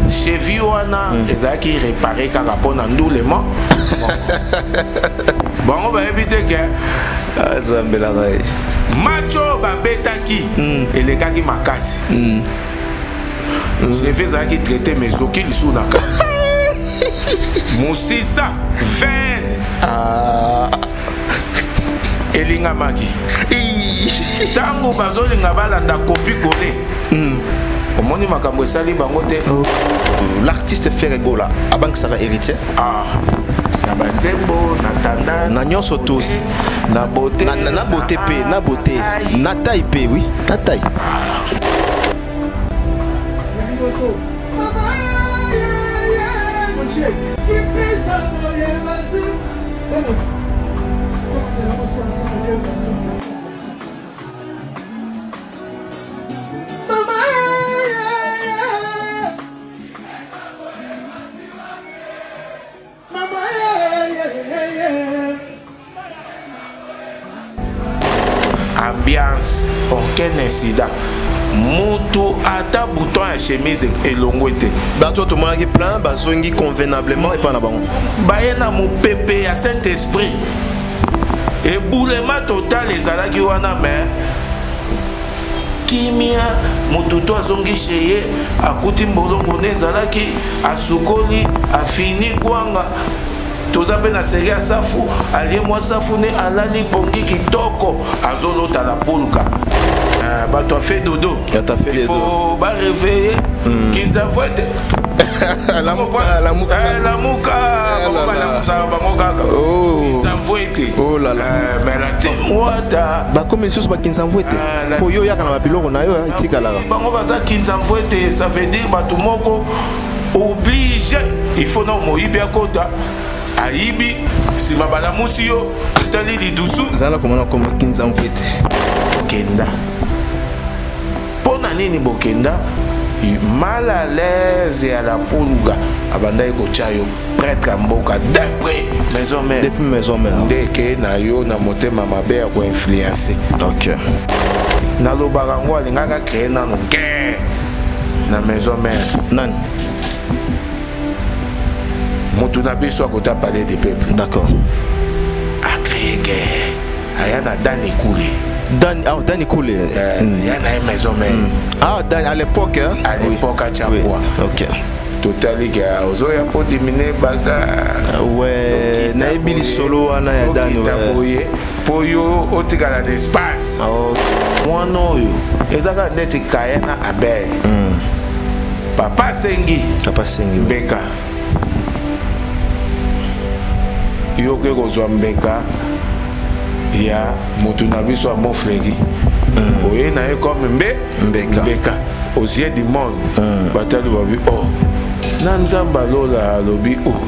cheville wana ezaki réparé kaka pona ndulema bango ba ebité ke azambela ngai macho ba betaki elekaki makasi cheville ezaki traité mais soki lisu na kasi musisa veine elingamaki tango bazolinga balanda kopi kole omoni makambo esali bango te. L'artiste Ferregola abank sera héritier na banzembo na tendance na nyonso tous na beauté na beauté pe na beauté na taille pe oui na taille ambiance aucun incident mutu ata bouton ya chemise elongwete bato to monaki plein bazongi convenablement et pas na bango baye na mopepe ya Saint-Esprit eboulema total ezalaki wana mais kimia mutu to azongi cheye akuti mbolongo ne ezalaki asukoli afini kwanga toza pe na série ya safu alie mwa safu ne alali pongi kitoko azolota la poluka bato a fait dodo il faut ba réveiller kinza fouette la muka bango kaka kinza fouette oh là là mais la temwata ba comme sous ba kinza fouette po yo yaka na babiloko na yo tikala bango baza kinza fouette ça veut dire bato moko obligé il faut non moyibi akota aibi sima balamusi yo tali lidusu zala komona comme kinza mfete kenda pona nini bokenda mal à l'aise à la poluga abandai kocha yo prêtre mboka depuis maison mère ndeke na yo na motema mabe ya ko influencer OK na lobaka ngo alingaka créer nano guerre na maison mère nan mutu na biso akota parler des peuples d'accord a créer guerre aya na dani koulé Dani Koulé. Il y en a une maison même. À l'époque, hein? À l'époque, à Tchapoua. Ok. Totalement, il y a pour diminuer bagarre. Ouais, Naïbili solo, on a Dani. Pour yo, au tigala d'espace. Moi, non, yo. Et ça, quand on est Kayana Abel. Papa Sengi. Papa Sengi. Beka. Yo, que vous avez Beka. Ya mutu na biso a mofleki oye na ye comme mbeka aux yeux du monde batali babi oh na nzamba lola lobi oh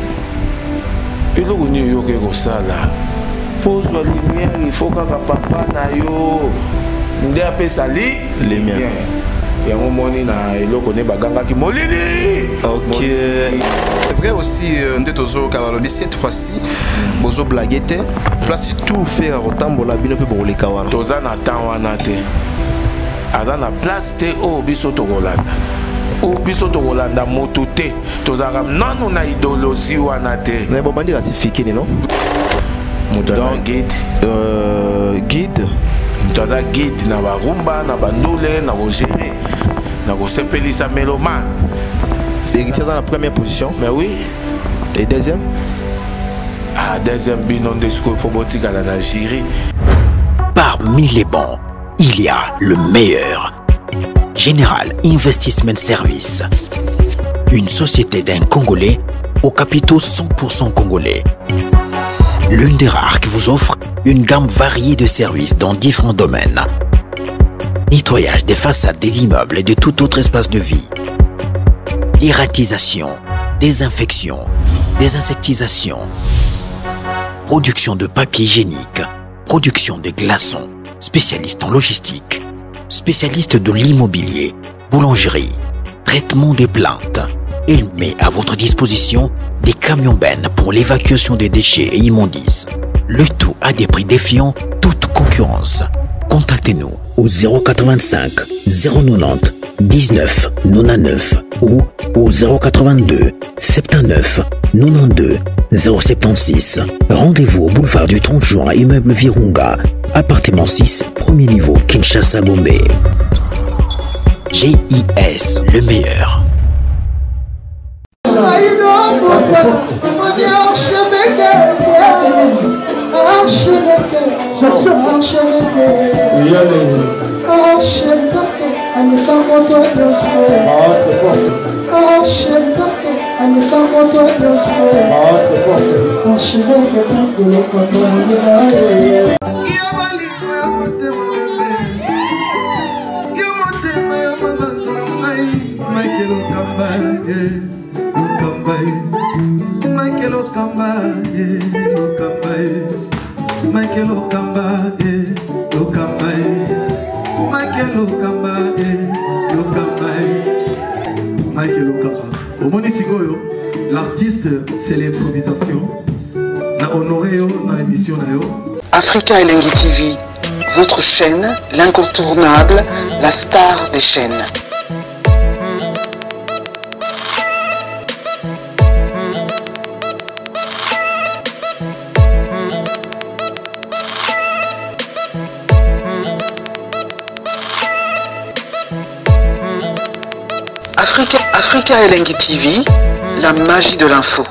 eloko nini yo ke kosala pozwa lumière il faut kaka papa na yo nde apesa lumière yango moni na eloko ne bagangaki molili. Ok. C'est vrai aussi ndetozo kalalobi cette fois-ci bozo blaguete place tout faire rotambola bino pe boleka wana toza na temps wana te aza na place te o biso to kolanda o biso to kolanda moto te tozaka nanu na idéologie wana te na bobandi classifié non moto na guide toza guide na barumba na bandule na rogere na kosepelisa meloman. C'est dans la première position. Mais oui. Et deuxième? Ah, deuxième binon de ce qu'il faut voter à la Nigerie. Parmi les bons, il y a le meilleur. Général Investment Service. Une société d'un Congolais aux capitaux 100% congolais. L'une des rares qui vous offre une gamme variée de services dans différents domaines. Nettoyage des façades des immeubles et de tout autre espace de vie. Iratisation, désinfection, désinsectisation, production de papier hygiénique, production de glaçons, spécialiste en logistique, spécialiste de l'immobilier, boulangerie, traitement des plaintes. Il met à votre disposition des camions-bennes pour l'évacuation des déchets et immondices. Le tout à des prix défiant toute concurrence. Contactez-nous au 085 090 19 99 ou au 082 79 92 076. Rendez-vous au boulevard du 30 juin, immeuble Virunga, appartement 6, premier niveau, Kinshasa, Gombe. GIS, le meilleur. L'artiste, c'est l'improvisation. Na honoré dans l'émission. Africa Elengi TV, votre chaîne, l'incontournable, la star des chaînes. Africa Elengi TV, la magie de l'info.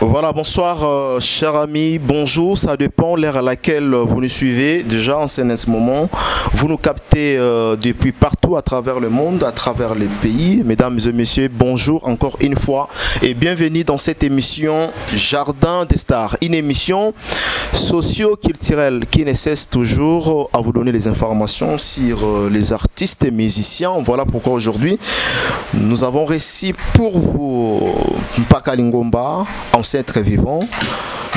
Voilà, bonsoir chers amis, bonjour, ça dépend l'heure à laquelle vous nous suivez. Déjà en ce moment, vous nous captez depuis partout à travers le monde, à travers les pays. Mesdames et messieurs, bonjour encore une fois et bienvenue dans cette émission Jardin des Stars. Une émission socio-culturelle qui ne cesse toujours à vous donner les informations sur les artistes et musiciens. Voilà pourquoi aujourd'hui, nous avons réussi pour vous Mpaka Lingomba, ancêtre vivant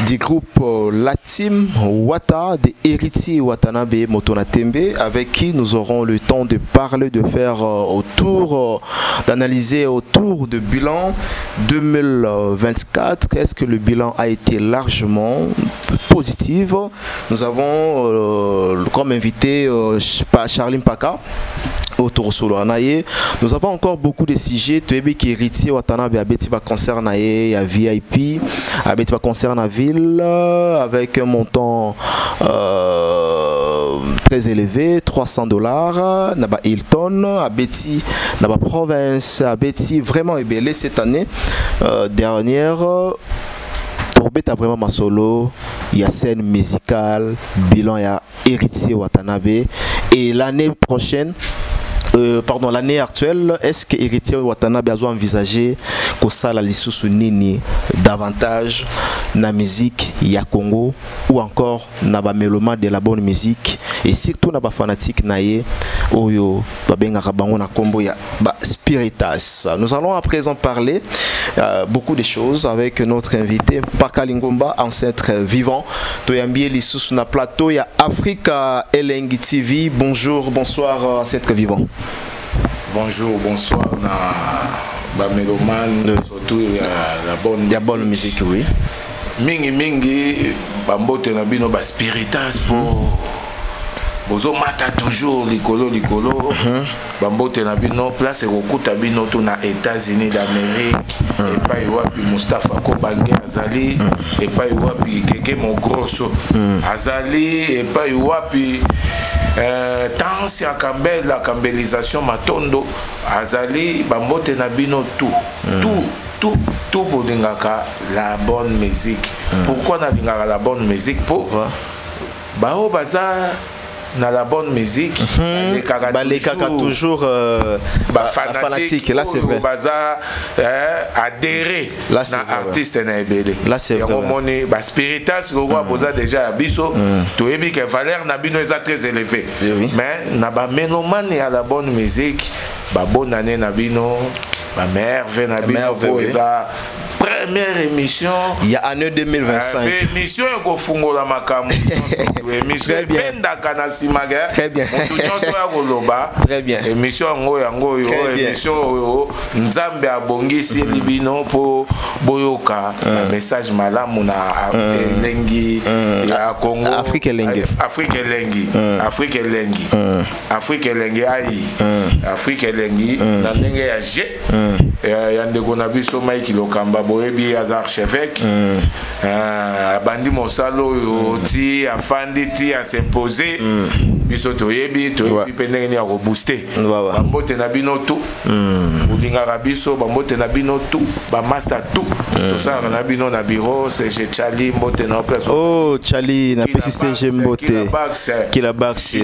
du groupe La Team Wata de Héritier Watanabe Motonatembe, avec qui nous aurons le temps de parler, de faire d'analyser autour du bilan 2024. Est-ce que le bilan a été largement positif? Nous avons comme invité Charlie Mpaka autour solo anaye. Nous avons encore beaucoup de sujets. Tu es qui héritier Watanabe abeti va concert naye ya VIP, abeti va concert na ville avec un montant très élevé, $300. Naba Hilton, abeti naba province, abeti vraiment ébélé cette année dernière. Torbet a vraiment ma solo, il y a scène musicale, bilan il y a héritier Watanabe et l'année prochaine. Pardon, l'année actuelle, est-ce que Héritier Watanabe a envisagé que ça la lisusu nini davantage na musique ya Congo ou encore na ba méloma de la bonne musique et surtout na ba fanatique naie oyo ba benga bango na kombo ya ba Spiritas. Nous allons à présent parler beaucoup de choses avec notre invité Mpaka Lingomba, ancêtre vivant. Toyambie lisusu na plateau ya Africa Elengi TV. Bonjour, bonsoir ancêtre vivant. Bonjour, bonsoir na ba mélomane, surtout la bonne musique, oui. Mingi bambote na bino ba Spiritas pour bozo mata toujours likolo bambote na bino place ekokuta bino to na États-Unis d'Amérique et pas wapi Mustafa Kobange azali et pas wapi Gege Mogrosso azali et pas wapi Tansi Akambel, la cambelisation Matondo azali bambote na bino tout pour dingaka la bonne musique. Pourquoi na dingaka la bonne musique? Pour bao baza na la bonne musique, les caca toujours fanatique. Là c'est vrai. Baza adhérer na artiste na ebele. Là c'est vrai. Moni ba Spiritas le roi boza déjà biso to ebi que valeur na bino est très élevé. Mais na ba ménomane à la bonne musique, ba bonne année na bino, ba merveille na bino eza première émission. Il y a année 2025. Émission Kofungola Makamu. Émission Bendaka na Simaga. Très bien. Très bien. Émission Ngoyo. Émission Nzambe abongisi libino po boyoka. Message malamu na lengi ya Congo. Afrique lengi. Afrique lengi. Afrique lengi. Afrique lengi ai. Afrique lengi. Na ndenge ya G. Ya ndeko na biso Mike Lokamba boyebi az archevêque. Bandi mosalo yo ti afandi ti a s'imposer. Biso toyebi pendenge ni a rebooster. Bambote na bino tout. Bolinga biso bambote na bino tout. Ba master tout. Tout ça na bino na bureau c'est chez Charlie mbote na place. Oh Charlie na PCG mbote. Kila Bax.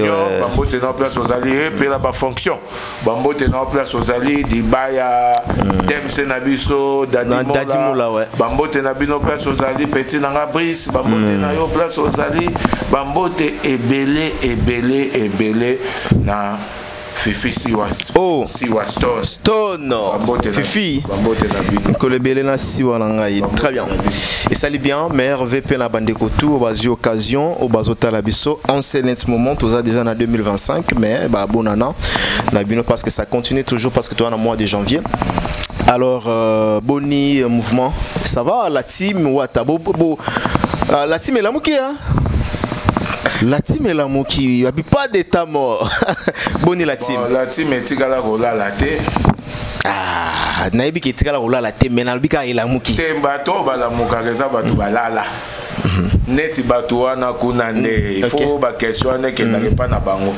Bambote na place aux alliés pe la ba fonction. Bambote na place aux alliés di baya Demse na biso Dadimola ouais. Bambote na bino place aux alliés petit nanga Brice bambote na yo place aux alliés bambote ebele na Fifi Siwa Stone Fifi Kolebele na Siwa nangai. Très bien. Et ça lit bien meilleur VP na bandeko tout basi occasion au bazota la biso en ce moment tous déjà en 2025 mais bah bonana na bino parce que ça continue toujours parce que toi en mois de janvier. Alors Boni mouvement ça va la team Watabo la team est la mouki hein. La team est la mouki, il n'y a pas d'état mort. Boni la team. La team est tigala rola la té. Ah, naïbi qui est tigala rola la té, mais nalbika est la mouki. Tembato ba la mouka reza batu balala. Neti batu wana kuna nde il faut ba question ne ke na na bango.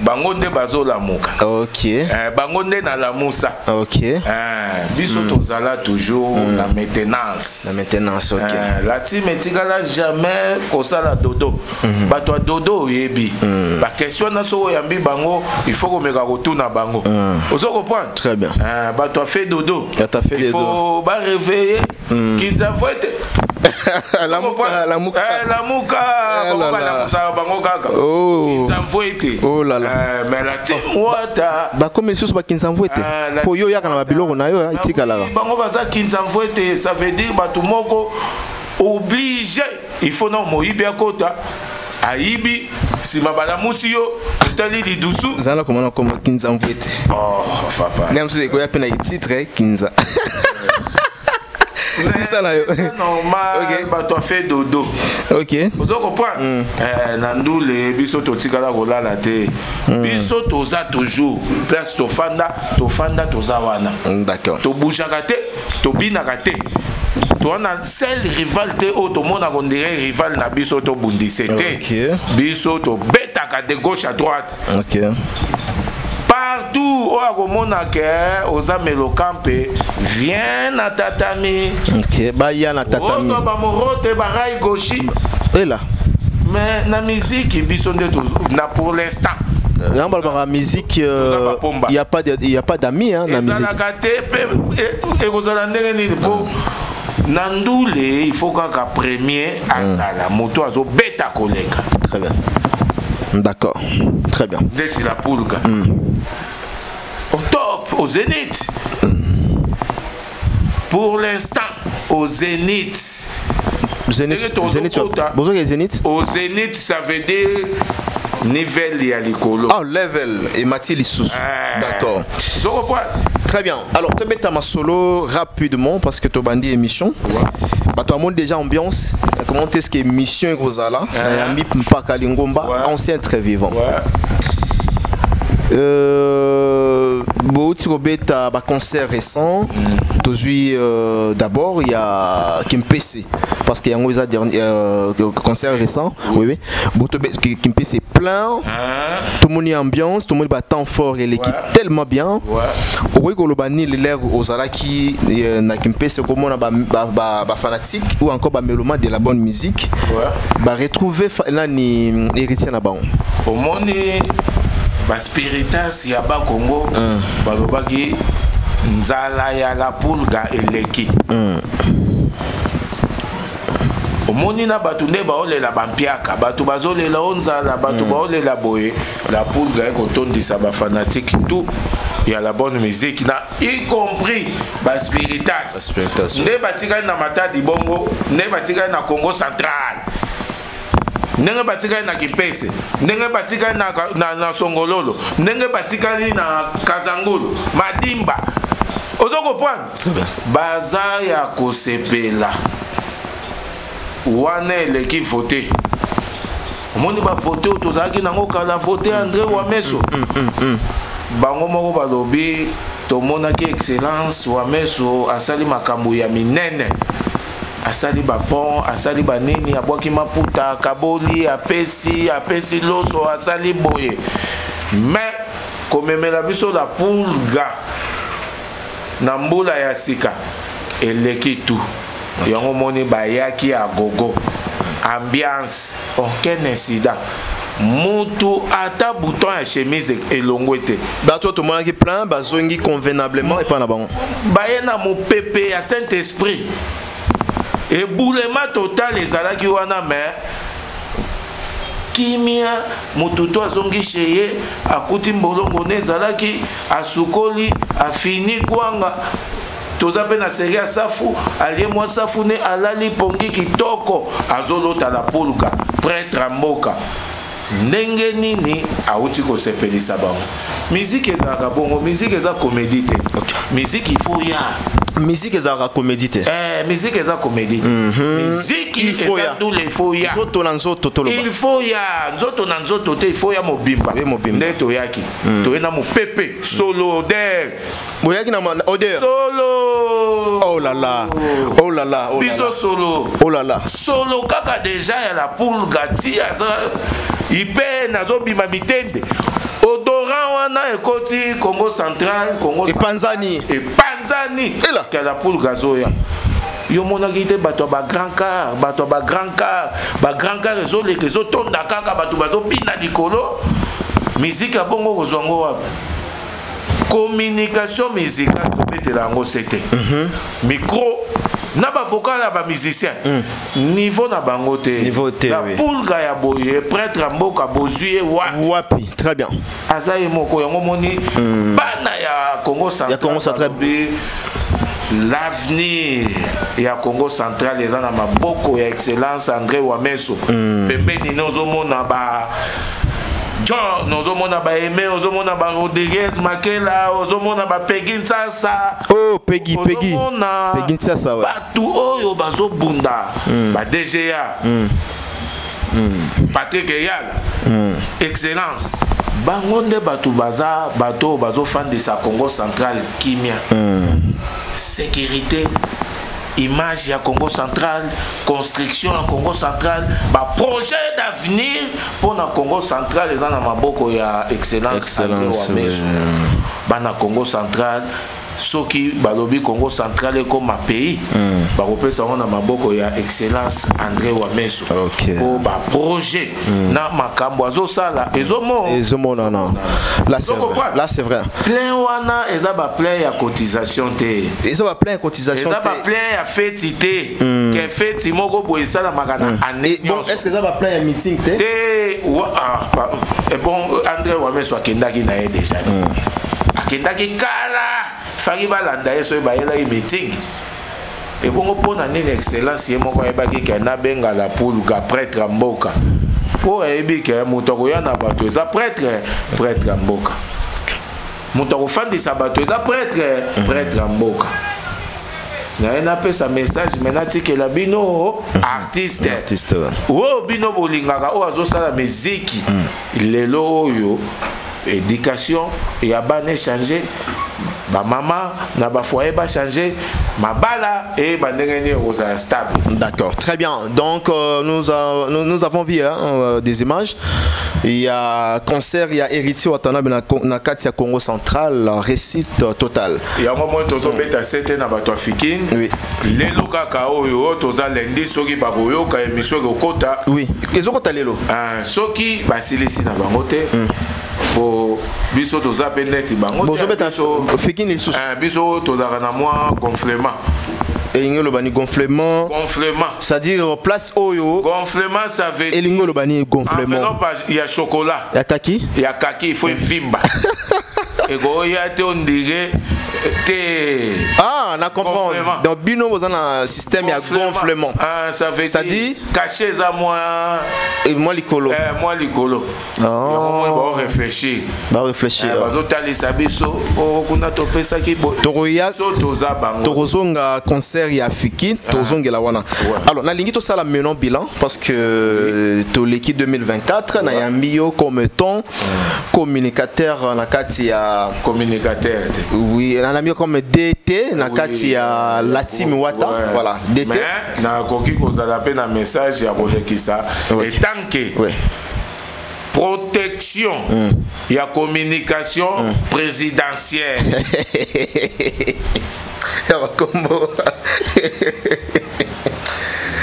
Bango nde bazo la mouka. OK. Bango nde na la moussa. OK. Biso tozala toujours la maintenance. La maintenance, OK. La team etigala jamais kosala dodo. Bato dodo yebi. Ba question na so yambi bango, il faut ko meka retourna bango. Ozo comprendre? Très bien. Bato a fait dodo. Il faut ba réveiller kinza voite. La mouka la mouka bango kaka kinzamvoete oh là là mais la timwata ba comme les ba kinzamvoete po yo yaka na babiloko na yo itikala bango baza kinzamvoete ça veut dire batu moko obligé il faut non moyibi akota aibi si mabala musi yo tali di dusu zala komona comme kinzamvoete oh papa même si ko ya pena titre kinza. C'est ça là. Normal. OK. Bah toi fait dodo. OK. Vous comprenez? Nandu le biso to tikala rola la té. Biso toza toujours place to fanda toza wana. D'accord. To bouchaka té, to binaka té. To na seul rival té o to mona on dirait rival na biso to bundise té. OK. Biso to betaka de gauche à droite. OK. Partout où à que aux amelo campé viens à tatami. OK, bah y a na tatami. Oh ba morote barai gauchi. Et là. Mais la musique bisonde na pour l'instant. Là on parle de la musique il y a pas d'amis hein la musique. Et vous allez ni pour Nandoule il faut qu'un premier à la moto azo beta collègue. Très bien. D'accord, très bien. D'être la poulga. Au top, au zénith. Pour l'instant, au zénith. Zénith. Bonjour, zénith. Au zénith, ça veut dire niveau et à l'écolo. Ah, level et Mathilde sous. D'accord. Je comprends. Très bien. Alors, tu mets ma solo rapidement parce que tu as bandé émission. Bah, tu as montré déjà ambiance. Comment est-ce que émission est là? Yambi Mpaka Lingomba, ancien très vivant. Beaucoup de concert récent. D'abord, il y a Kimpese. Parce qu'il y a un concert récent. Oui. Kimpese est plein. Tout le monde est ambiance. Tout le monde est temps fort. Et l'équipe tellement bien. Oui, quand on a l'air aux Alaki, na Kimpese, comme on a fanatique ou encore mélomane de la bonne musique. Retrouver là ni héritier na baon. Au monde Spiritas Yaba Congo, Babaki Nzala ya la pulga eleki. Omoni na batu nde baole la bampiaka, batu bazole la onza la batu baole la boye, la pulga eko tondisa ba fanatique tout. il y a la bonne musique y compris Spiritas nde batika na Matadi Bongo nde batika na Congo Central ndenge batika na Kipese ndenge batika na Songololo ndenge batika na Kazangulu Madimba ozoko point baza ya kosepela wana eleki vote omoni ba vote tozalaki nango kala vote André Wameso bango moko balobi tomonaki excellence Wameso asali makambo ya minene asali bapon asali banini abwaki maputa kaboli apesi loso asali boye mais komemela biso la pulga na mbula ya sika eleki tu yango moni bayaki a gogo ambiance aucun incident mutu ata bouton ya chemise elongwete bato to monaki plein bazongi convenablement et pas na bango baye na mopepe ya Saint-Esprit eboulema total ezalaki wana mais kimia mututo azongi cheye akuti mbolongo ne ezalaki asukoli afini kwanga toza pe na série ya safu alie mwa safu ne alali pongi kitoko azolota la pulga prêtre mboka ndenge nini auti kosepelisa bango musique ezalaka bongo musique eza comédie te musique il faut ya musique ezalaka comédie te musique eza comédie musique il faut ya tout il faut ya nzoto na nzoto toloba il faut ya nzoto na nzoto te il faut ya mobimba nde toyaki toyena mopepe solo odeur boyaki na odeur solo oh là là oh là là biso solo oh là là solo kaka déjà ya la pulga ti aza ipe nazobima mitende odorant wana ekoti Congo Central Congo epanzani ke la pulga zoya yo monaki te bato ba grand car ezoleka ezotonda kaka bato bazobina likolo musique ya bongo kozwango wapi communication musicale tobetela yango sete micro na ba vocal ya ba musicien niveau na bango te la pulga ya boye prêtre mboka bozue wapi très bien azaye moko yango moni bana ya Congo Central l'avenir ya Congo Central eza na maboko ya excellence André Wameso pembeni nozomona ba John nozomona ba Aimé ozomona ba Rodriguez Makela ozomona ba Peggy Nsasa Peggy Nsasa batu oyo bazobunda ba DGA Patrick Eyal excellence bango nde batu bazofandisa Congo Central kimia sécurité image ya Congo Central construction ya Congo Central ba projet d'avenir pour na Congo Central eza na maboko ya excellence André Wameso bana Congo Central soki balobi Congo Central comme pays bakopesa na maboko ya excellence André Wameso pour ba projet na makambo azosala ezomona non là c'est vrai plein wana eza ba plein ya cotisation te eza ba plein cotisation te eza ba plein ya fête te que fête moko bo esala makana année bon est-ce que eza ba plein ya meeting te bon André Wameso akendaki na ye déjà akendaki kala faki balanda ye soki bayelaki meeting ebongo mpona nini excellence ye moko ayebaki ke nabenga la pulga prêtre mboka mpo ayebi ke moto akoya na bato eza prêtre mboka moto akofandisa bato eza prêtre mboka naye napesa message mena tikela bino artiste oyo bino bolingaka oyo azosala miziki lelo oyo éducation ya bana échanger ba maman na ba foyer ba changer mabala et bandengeni rosa stable. D'accord, très bien. Donc nous avons vu des images. Il y a concert, il y a héritier watana na Katia Congo Central, récite total. Il y a un moment tozo beta sete na bato afikin. Oui. Lelo kaka oyo toza lendi soki ba koyo ka émission ko kota. Oui. Ezokota lelo. Soki basilisi na bango te. Bo biso toza pe neti bango. Bozo beta so fikin il sous. Biso toza na moi gonflement. Et le bani gonflement. C'est-à-dire place oyo. Gonflement ça veut. Et le bani gonflement. Il y a chocolat. Il y a kaki. Il y a kaki, il faut vimba. et goyate on dirait ah, on a compris. Dans Bino, vous avez un système de gonflement. Ah, ça veut dire cacher ça moi. Et moi, l'icolo. Moi, l'icolo. On va réfléchir. Va réfléchir. On va aller sabiso. On a topé ça qui est Toroya. Torozonga concert ya Fiki. Torozonga la wana. Alors, na lingi to ça la menon bilan parce que to l'équipe 2024 na yambio comme ton communicateur na kati ya communicateur. Oui. On a mis comme DT na kati ya la team Wata voilà DT mais na koki ko za pe na message ya bolekisa et tant que protection ya communication présidentielle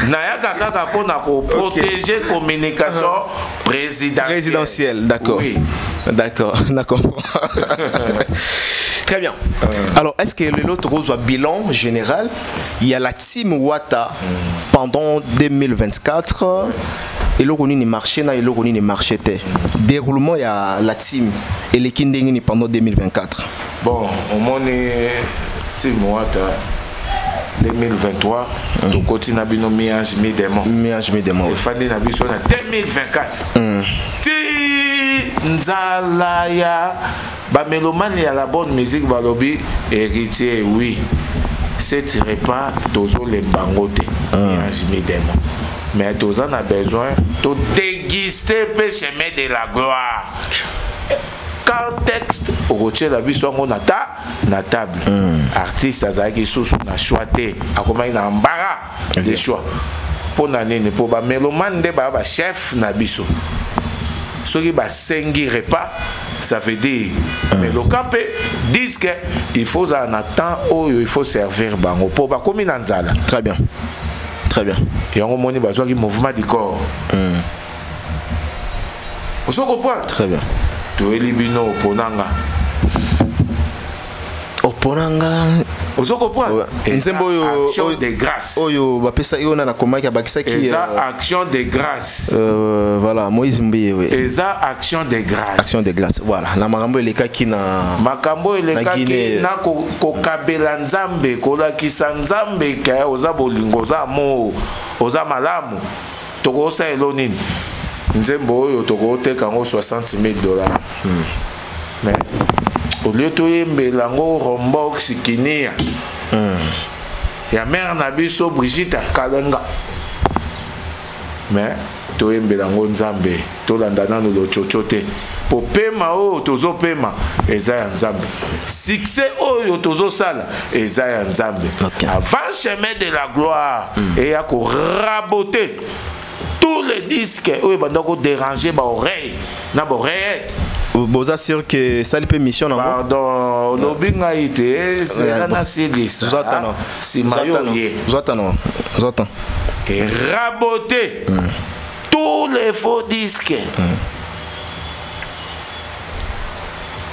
Naya kaka pour protéger communication présidentielle. D'accord. Oui. D'accord. Très bien. Alors, est-ce que l'autre rose bilan général, il y a la team Wata pendant 2024 et le roni marché na et le roni marché te. Déroulement il y a la team et les kindengini pendant 2024. Bon, au moins team Wata 2023, tu continues à bino miage mi démon. Et fandi na biso na 2024. Ti nzalaya ba mélomane ya la bonne musique balobi héritier oui. C'est repas tozo les bangote. Miage mi démon. Mais tozo a besoin de déguster le chemin de la gloire. Contexte au la biso ngo na table artiste azaki sous na choix te akomai na embarras de choix pour na nene pour ba mélomane de ba chef na biso soki ba sengi repas ça veut dire mais le campé disent que il faut en attendre il faut servir bango pour ba komi na nzala. Très bien et on moni ba zwaki mouvement du corps on se comprend très bien. Toelibino Oponanga. Ozoko point. Action de grâce. Oyo bapesa yo na komaki abakisa ki. Eza action de grâce. Voilà, Moïse Mbiye we. Eza action de grâce. Action de grâce. Voilà, na makambo elekaki na makambo elekaki na kokabela nzambe kolakisa nzambe ka oza bolingo za mo oza malamu. Tokosa elonini. Nzembo oyo tokoteka ngo $60,000. Mais au lieu de yembela ngo rombox kinia ya mère na biso Brigitte Kalenga mais to yembela ngo nzambe to landana no chochote po pema oyo tozo pema eza ya nzambe succès oyo tozo sala eza ya nzambe avant chemin de la gloire et ya ko raboter tous les disques où ils déranger ma oreille na oreillette. Vous assurez que ça peut mission non? Pardon, l'obinga été c'est un asilis. C'est mayoye. J'attends. Et raboter tous les faux disques.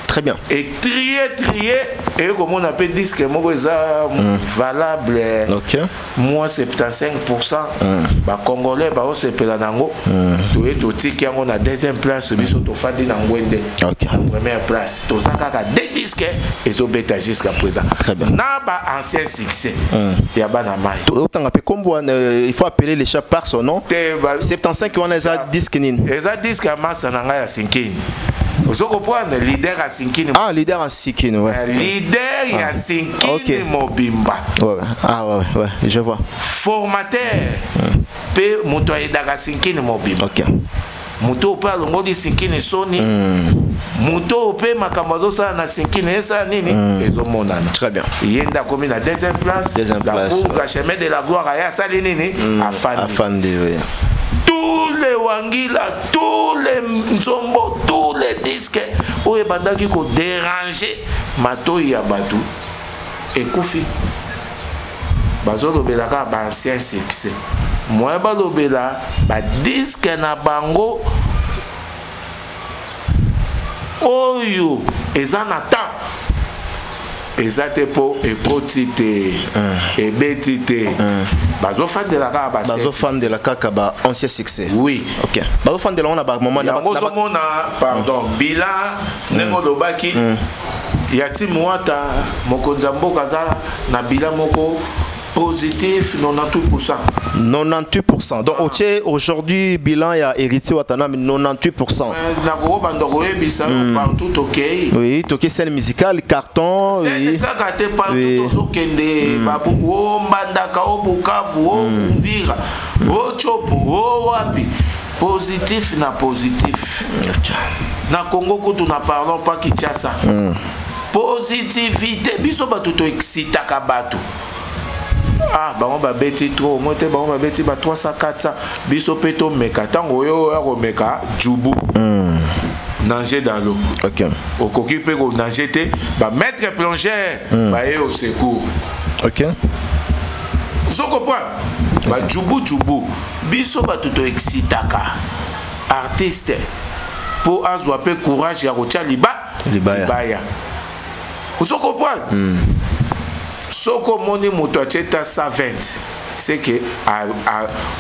Très bien. Et trier et comme on appelle disque moi valable. OK. Moi 75% ba congolais ba o sepela nango. To et tiki on a deuxième place biso to fandi na ngwende. OK. Première place. To zakaka des disques et zo beta jusqu'à présent. Très bien. Na ba ancien succès. Ya bana mai. Autant appeler combo il faut appeler les chats par son nom. 75 on a ça disque nin. Eza disque à massa na nga ya sinkini. Vous comprenez, leader à Sinkini. Ah, leader à Sinkini, ouais. Leader à Sinkini Mobimba. Ouais. Ah, ouais, je vois. Formateur. Pe muto à Sinkini Mobimba. Ok. Muto pa longo di Sinkini Sony. Muto pe makamado sa na Sinkini esa nini. Ezo monana. Très bien. Yenda komi na deuxième place. Deuxième place. Pour chemin de la gloire à sali nini. Afandi, oui. Tous les wangila, tous les nzombo, tous les disques où est bandaki ko déranger mato ya batu et koufi bazolo belaka ba ancien succès moi ba lobela ba disque na bango oyo ezana temps ezate po ekotite ebetite bazofan de la kaka bazofan de la kaka ba ancien succès. Oui. OK. Bazofan de la on a ba moment na pardon bilan nengo lobaki ya timu wata mokonza mboka za na bilan moko positif 98%. 98%. Donc aujourd'hui bilan il y a héritier watana 98%. Na ko bandoko ebisa partout ok. Oui, toqué scène musicale, carton, oui. C'est kaka partout to kende babu o mbandaka o Bukavu o Vira o Chopo o wapi. Positif na positif. Na Congo kutu na parlons pas Kinshasa. Positivité biso batu to excitaka batu. Ah, bango ba beti trop, moi te bango ba beti ba 300 400 biso peto meka tango yo ya meka jubu. Nager dans l'eau. OK. Au coquille peut nager te ba mettre plongeur ba e au secours. OK. Vous comprenez? Ba jubu biso ba tout excitaka artiste pour azwa pe courage ya rocha libaya. Vous comprenez? Soko moni moto acheta 120 c'est que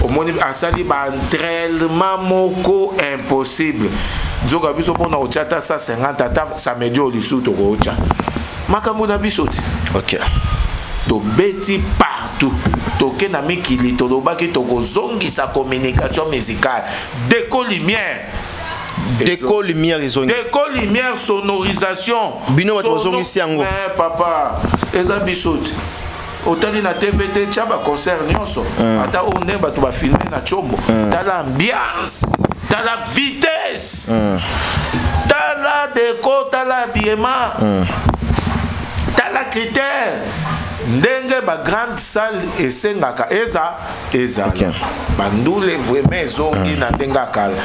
au moni asali ba entraînement moko impossible. Nzoka biso pona ochata 150 ata ça medio lisu to kocha. Makambo na biso. OK. To beti partout. Toke na mikili to lobaki to kozongi sa communication musicale. Déco lumière. Déco lumière sonorisation. Bino batozongi siango. Mais papa, eza bisoti. Otali na TVT chaba concert nyonso. Ata one batu ba filmer na chombo. Tala ambiance, tala vitesse. Tala déco, tala habillement. Tala critère. Ndenge ba grande salle esengaka eza bandule vraiment ezongi na ndenga kala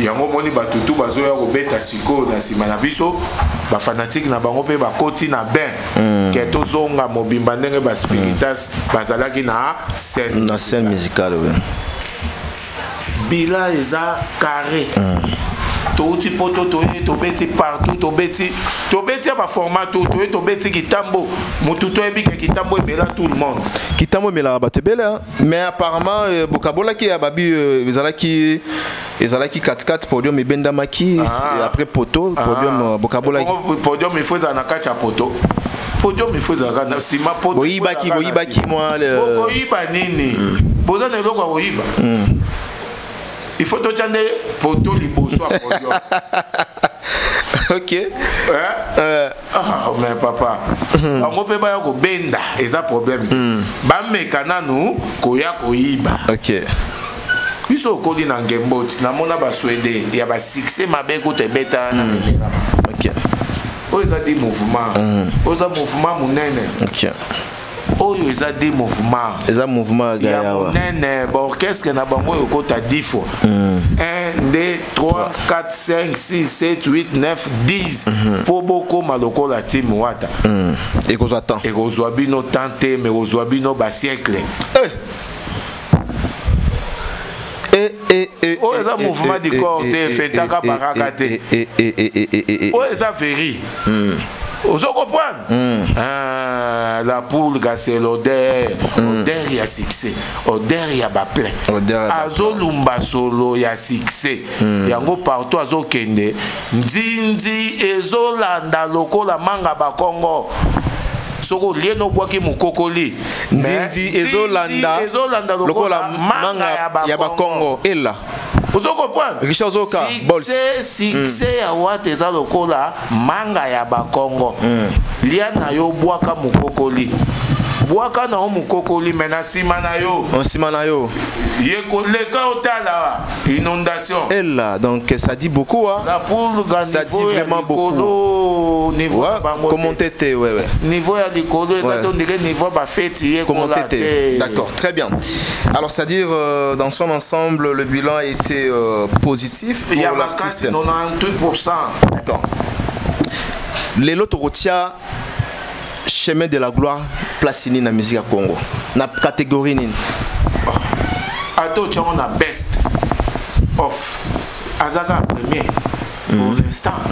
yango moni batutu bazoya kobeta siko na sima na biso ba fanatique na bango pe bakoti na bain ke tozonga mobimba ndenge ba spiritas bazalaki na scène musicale oui. Bila eza carré Touti poto to beti partout to beti ba format to beti kitambo mututo ebi ke kitambo ebela tout le monde kitambo mela ba tebela mais apparemment bokabola ki ababi ezalaki 4-4 podium ebenda maki après poto podium bokabola podium il faut dans kacha poto podium il faut dans na sima poto boyibaki moi le boyiba nini boza na lokwa boyiba il faut te changer poto liboso à podium. OK. Mais papa, on peut pas ko benda, et ça problème. Ba mekana nous koya koyiba. OK. Biso kodi na ngembot, na mona ba Suède, il y a ba succès mabe ko te beta na menera. OK. Oza di mouvement. Oza mouvement munene. OK. Oyo eza des mouvements. Eza mouvement ya monene ba orchestre na bango yokota 10 fois. 1 2 3 4 5 6 7 8 9 10 po boko maloko la team wata. Et qu'on attend. Et kozwa bino tante mais kozwa bino ba siècle. Oh eza mouvement du corps te fetaka baraka te. Oh eza véri. Vous comprenez? La poule, c'est l'odeur. Odeur, il y a succès. Odeur, il y a plein. Azolumba solo, il y a succès. Il y a partout, Azokende. Ndindi, Ezolanda, loko, la manga, Bakongo. Soko, lieno, boaki, mukokoli. Ndindi, Ezolanda, loko, la manga, Yabakongo. Et là. Vous comprenez? Richard Zoka, succès ya wate eza lokola manga ya Bakongo. Lia na yo boaka mukokoli. Boaka na mukokoli mena sima na yo. On sima na yo. Yeko leka otala inondation. Et là donc ça dit beaucoup hein. La poule ça dit vraiment beaucoup. Niveau bango. Comment t'étais ouais. Niveau ya likolo ça on dirait niveau ba fête hier comment t'étais. D'accord, très bien. Alors c'est-à-dire dans son ensemble le bilan a été positif pour l'artiste. 98%. D'accord. Les lots rotia chemin de la gloire placini na musique à Congo. Na catégorie nini? Ato on a best of Azaka premier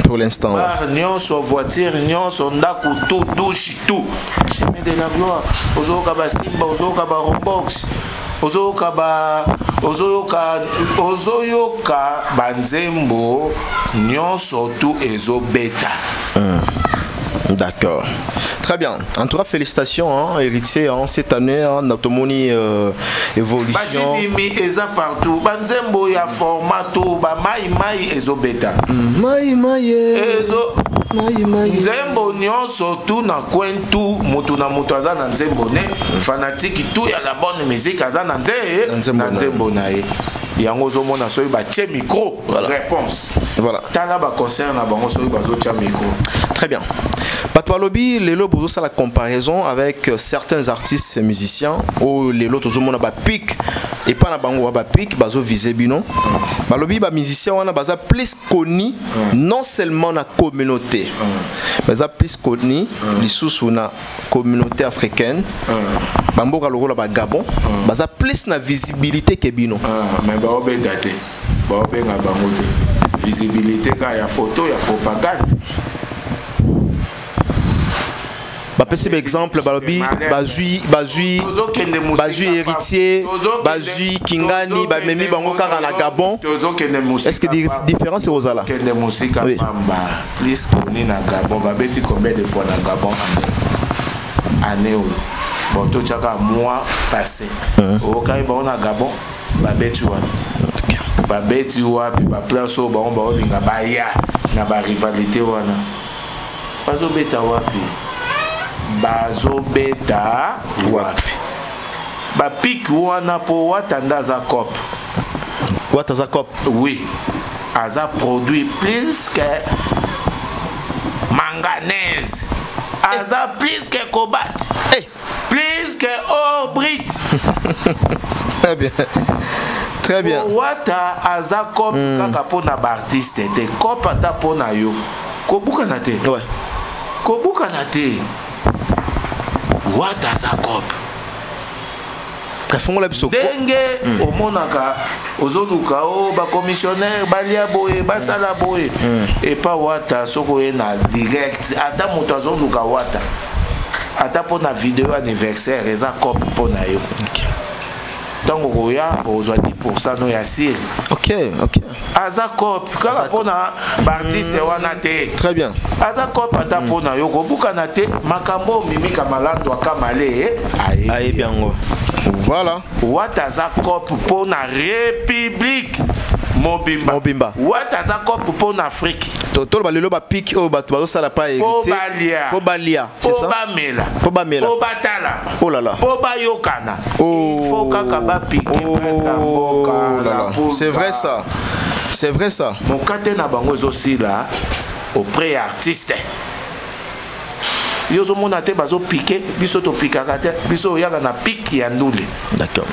pour l'instant ouais. Nyonso voiture nyonso ndaku tout douche tout chemin de la gloire ozoka ba simba ozoka ba rombox ozoka banzembo nyonso tout ezobeta D'accord. Très bien. En tout cas, félicitations, hein, héritier, hein, cette année, hein, notre évolution. Eza partout. Banzembo ya formato, ba mai ezobeta. Nzembo nyonso tu na kwentu mutu na mutu aza na nzembo ne fanatiki tu ya la bonne musique aza na nzembo na ye. Yango zomona soyi ba tie micro. Réponse. Voilà. Tala ba concert na bango soyi bazo tia micro. Très bien. Patoualobi, Lelo Bozo, ça la comparaison avec certains artistes et musiciens où Lelo Tozomona ba pic et pas na bango ba pic bazo visé bino. Balobi ba musicien wana baza plus connu non seulement na communauté. Baza plus connu lisusu na communauté africaine. Bamboka lokola ba Gabon, baza plus na visibilité que bino. Mais ba obedate. Ba obenga bango te. Visibilité ka ya photo ya propagande. Par exemple, Balobi, Bazui héritier, Bazui Kingani, Bamemi Bango Kara na Gabon. Est-ce que différence est aux ala? Oui. Plus connu na Gabon, babeti combien de fois na Gabon année oui. Bon tout chaka mois passé. Au cas où na Gabon, babeti wapi. Babeti wapi, ba place au ba linga ba ya na ba rivalité wana. Bazo beta wapi. Bazo beta wapi ba pic wana po watanda za cop wata za cop oui aza produit plus que manganèse aza plus que cobalt plus que or brit. Très bien, très bien. Wata aza cop kaka pona ba artiste te cop ata pona yo kobuka na te ouais kobuka na te. What as a cop? Denge omonaka ozonuka o ba commissionnaire balia boye basala boye et pas wata soko na direct ata moto azonuka wata ata pona vidéo anniversaire eza cop pona yo. Tango roya ozwa 10% no ya sir. OK. Aza cop kaka pona ba artiste wana te. Très bien. Aza cop ata pona yo kobuka na te makambo mimika malando akamale aye biango. Voilà. What aza cop pona République Mobimba. What aza cop pona Afrique. Tolo balelo ba pic o bato bazo sala pa héritier. Po balia. C'est ça. Po bamela. Po batala. Oh là là. Po bayokana. Il faut kaka ba piquer prendre mboka. C'est vrai ça. C'est vrai ça. Mon kate na bango aussi là auprès artiste. Yozo mona te bazo piquer biso to pikaka te biso yaka na pic ya ndule. D'accord.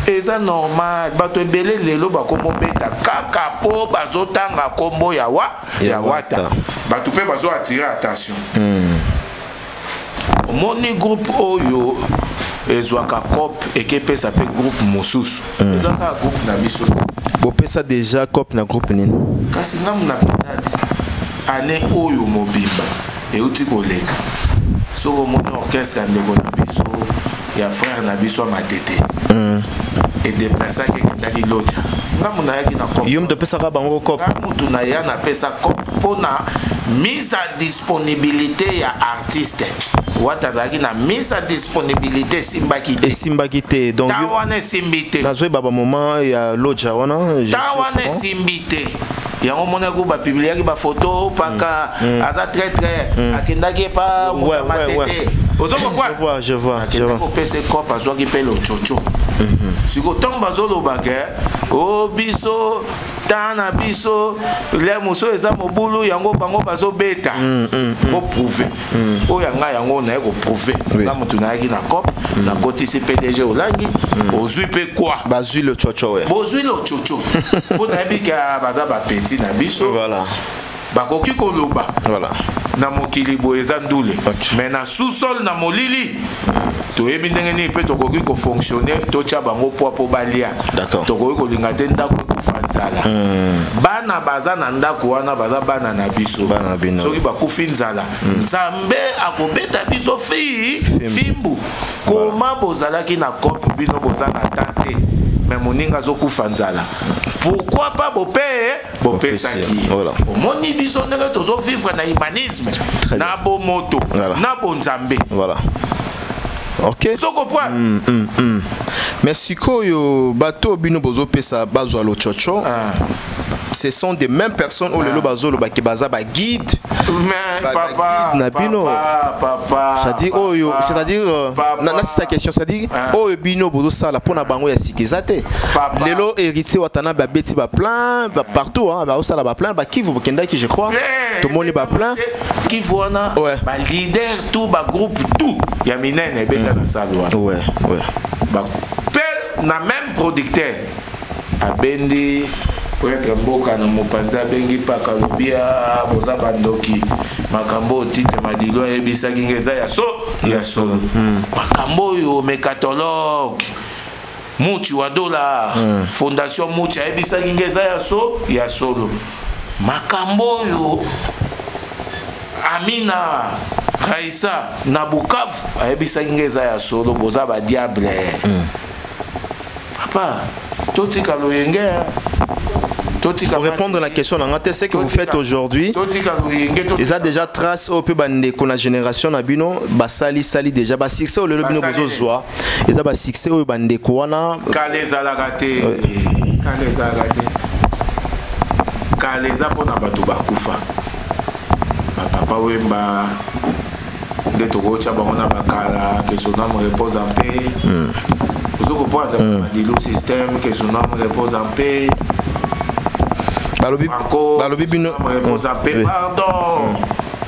Eza normal bato ebele lelo bakomo beta kaka po bazotanga kombo ya wata bato pe bazo attirer attention. Moni groupe oyo ezwaka cop ekepesa pe groupe mosusu ezwaka groupe na biso bopesa déjà cop na groupe nini kasi ngamu na kotati ane oyo mobimba euti koleka soko moni orchestre ndeko na biso ya frère na biso matete et déplacer quelqu'un qui l'autre. Ngamu na yaki na cop. Yum de pesa ka bango cop. Ngamu tu na ya na pesa cop pona mise à disponibilité ya artiste. Wata zaki na mise à disponibilité simbakite. Et simbakite donc. Tawane simbite. Na zoi baba moment ya l'autre wana. Tawane simbite. Yango mona ko ba publier ki ba photo paka aza très akendaki pa matete. Je vois. Ko pese cop azwa ki pe lo chocho. Siko tant bazolo bagay o biso tana biso le muso eza mobulu yango bango bazo beta ko prouver o yanga yango na ko prouver na mutu na yaki na cop na kotisi PDG olangi ozui pe quoi bazui le chocho ouais bozui le chocho po na bika baza ba petit na biso voilà bakoki koloba voilà na mokili boeza ndule mais na sous-sol na molili toyebi ndenge nini pe tokoki ko fonctionner tocha bango po balia tokoki kolinga te ndako kufanzala bana baza na ndako wana baza bana na biso soki bakufi nzala nzambe akobeta biso fimbu koma bozalaki na cop bino boza na tante mais moninga azokufa nzala pourquoi pas bopé saki voilà moni biso ndenge tozo vivre na humanisme na bo moto na bo nzambe voilà. Ok. Mais si yo bateau bino bozo pesa bazo alo chocho. Ce sont des mêmes personnes où le bazo le baki baza ba guide. Mais papa nabino. C'est-à-dire na c'est sa question, c'est-à-dire oh bino bozo sala pona bango ya sikizate. Lelo héritier watana ba beti ba plein partout hein ba sala ba plein ba kivu bokenda ki je crois. Tout le monde ba plein. Kivu wana ba leader tout ba groupe tout. Ya minene beta na salwa. Ouais. Ba pel na même producteur abendi pour être mboka na mopanza bengi paka lobia boza bandoki makambo titre madilo ebisaki ngeza ya solo makambo yo mécatologue muchi wa dollar fondation muchi ebisaki ngeza ya solo makambo yo Amina Raisa na Bukavu ebisaki ngeza ya solo boza ba diable papa totika loyenge. Pour répondre à la question, ce que vous faites aujourd'hui, ils ont déjà tracé au peu de la génération Nabino, Basali Sali déjà, Basixé au le Bino Bozozoa, ils ont Basixé au Bande Kouana. Kaleza Lagate, Kaleza Pona Batuba Koufa, Papa Wemba, de Togo Chabamona Bakala, que son âme repose en paix. Vous comprenez, le système, que son âme repose en paix. Balobi bino repose en paix, pardon.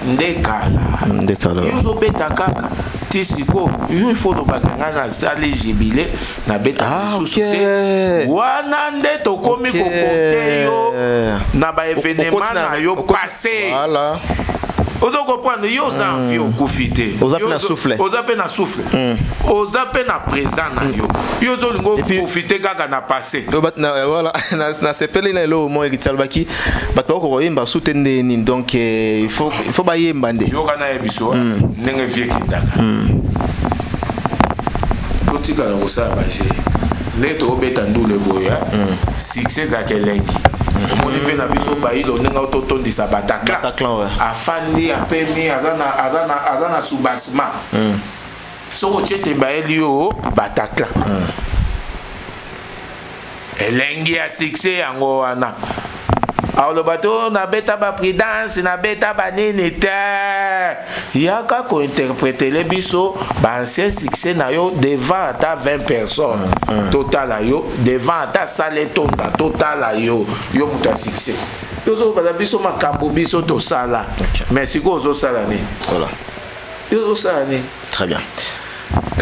Ndekala. Yuzo beta kaka. Tisiko, il faut no bakanga na sali jibile na beta susute. Wana nde to komi ko konte yo na ba événement na yo passé. Voilà. Ozo comprendre yo za envie okufite. Oza pe na souffle. Oza pe na souffle. Oza pe na présent na yo. Yo zo lingo profiter kaka na passé. Voilà, na sepeli na lo mo héritier baki. Bato ko yemba soutende ni donc il faut ba yemba nde. Yo kana ebiso ndenge vie kindaka. Otika la kosa baje. Neto obeta ndule boya. Succès za kelengi. On fait na biso bailo nenga ototondisa Bataclan afandi apemi azana subasma soko chete baeli yo Bataclan elengi ya succès yango wana alors bato na beta ba prudence na beta ba nini te yaka ko interpréter le biso ba ancien succès na yo devant ta 20 personnes total yo devant ta salle tonda total yo muta succès yo zo ba biso makambo biso to sala merci ko zo sala ni voilà yo zo sala ni très bien.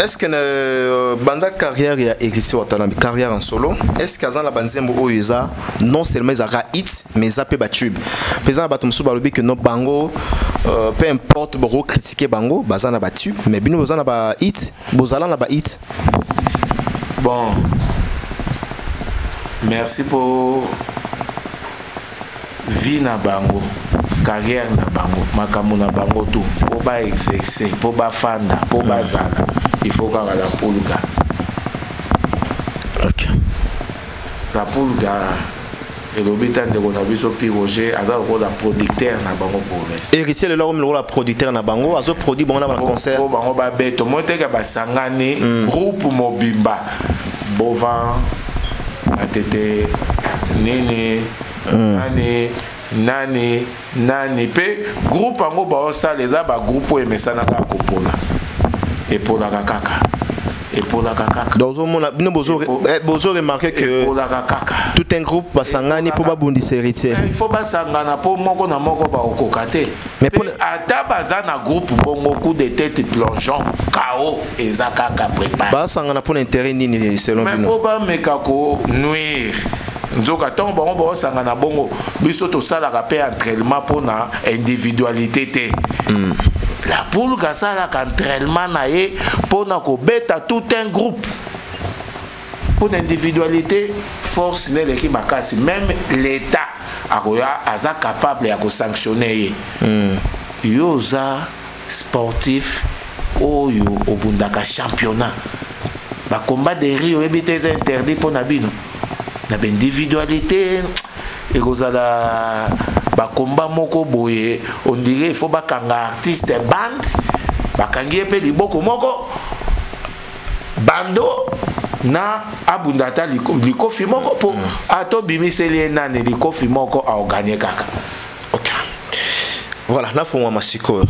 Est-ce que banda carrière ya existe watana carrière en solo est-ce qu'azan la banzembo oyoza non seulement ils a hits mais ça peut ba tube présent batumsu balobi que no bango peu importe boro critiquer bango bazana ba tube mais bino bazana ba hits bozala na ba hits. Bon, merci pour vie na bango carrière na bango makambo na bango tout pour ba exercer pour ba fanda pour ba zala il faut qu'on la pulga. Ok. La pulga et l'habitant de Gonabiso Piroger a la producteur na bango province. Héritier le la producteur na bango azo produit bon na concert. Bango ba beto mote ka ba sangani groupe Mobimba Bovan atete nene nani pe groupe ango ba osa les aba groupe emesana ka kopola et pour la kaka. Donc bozo remarquer que tout un groupe basangani pour babundi héritier. Il faut basangana pour moko na moko ba okokate. Mais pour ata bazana groupe bongo coup de tête plongeant KO ezakaka préparé. Basangana pour intérêt nini selon vous? Mais pour ba mekako nuire. Nzoka ton bongo bo sangana bongo biso to sala ka pe entraînement pour na individualité té. La poule gasala qu'entraînement naé pour na ko beta tout un groupe pour l'individualité force n'est l'équipe makasi même l'état akoya aza capable ya ko sanctionner yoza sportif oyo obundaka championnat ba combat de Rio ebité interdit pour na bino na individualité et kozala ba combat moko boye on dirait il faut bakanga artiste band bakangi pe liboko moko bando na abundata likofi moko po ato bimiseli nane likofi moko a gagner kaka. OK. Voilà, là faut moi siko.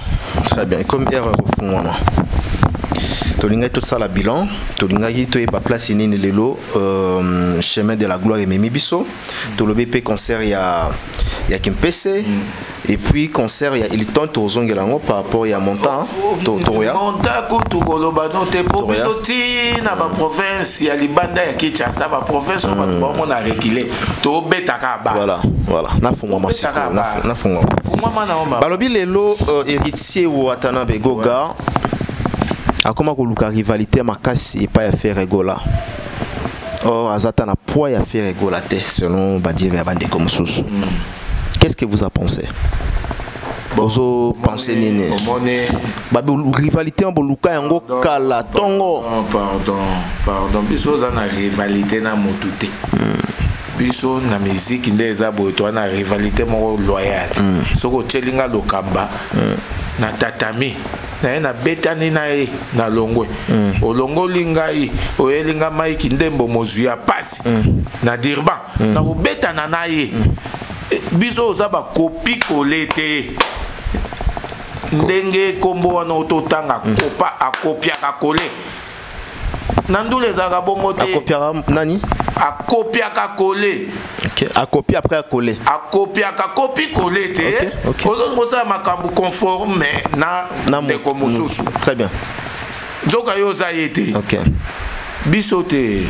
Très bien. Comme erreur au fond moi. Tolinga tout ça la bilan, tolinga yi to ba place nini lelo chemin de la gloire et Mimi Bisso. To le BP concert il y a Kimpese et puis concert il y a Hilton Tozongelango par rapport il y a Monta Toria. Monta ko to kolobano te po biso ti na ba province ya libanda ya Kinshasa ba province ba mona reculer to betaka ba. Voilà, na fungwa masiko na fungwa. Fungwa na oma. Balobi lelo héritier ou atana begoga. A comment koluka rivalité makasi et pas à faire rigola. Or azata na poids à faire rigola selon Badir et Bande comme sous. Qu'est-ce que vous en pensez? Bozo pensez nini? Ba rivalité en boluka yango kala tongo. Pardon, biso za na rivalité na motute. Biso na musique ndeza boto na rivalité mo loyal. Soko chelinga lokamba na tatami. Na betani na e na longwe olongo lingai oyelinga maiki ndembo mozuya pasi na dirban na ubetana na ye biso zaba kopi kolete ndenge kombo wana ototanga kopa akopia ka kole nandule zaka bongo te akopia nani akopia ka kole. A copier après à coller. A copier à copie coller te. Ozongo sa makambu conforme na ndeko mususu. Très bien. Nzoka yo za yete. OK. Bisote.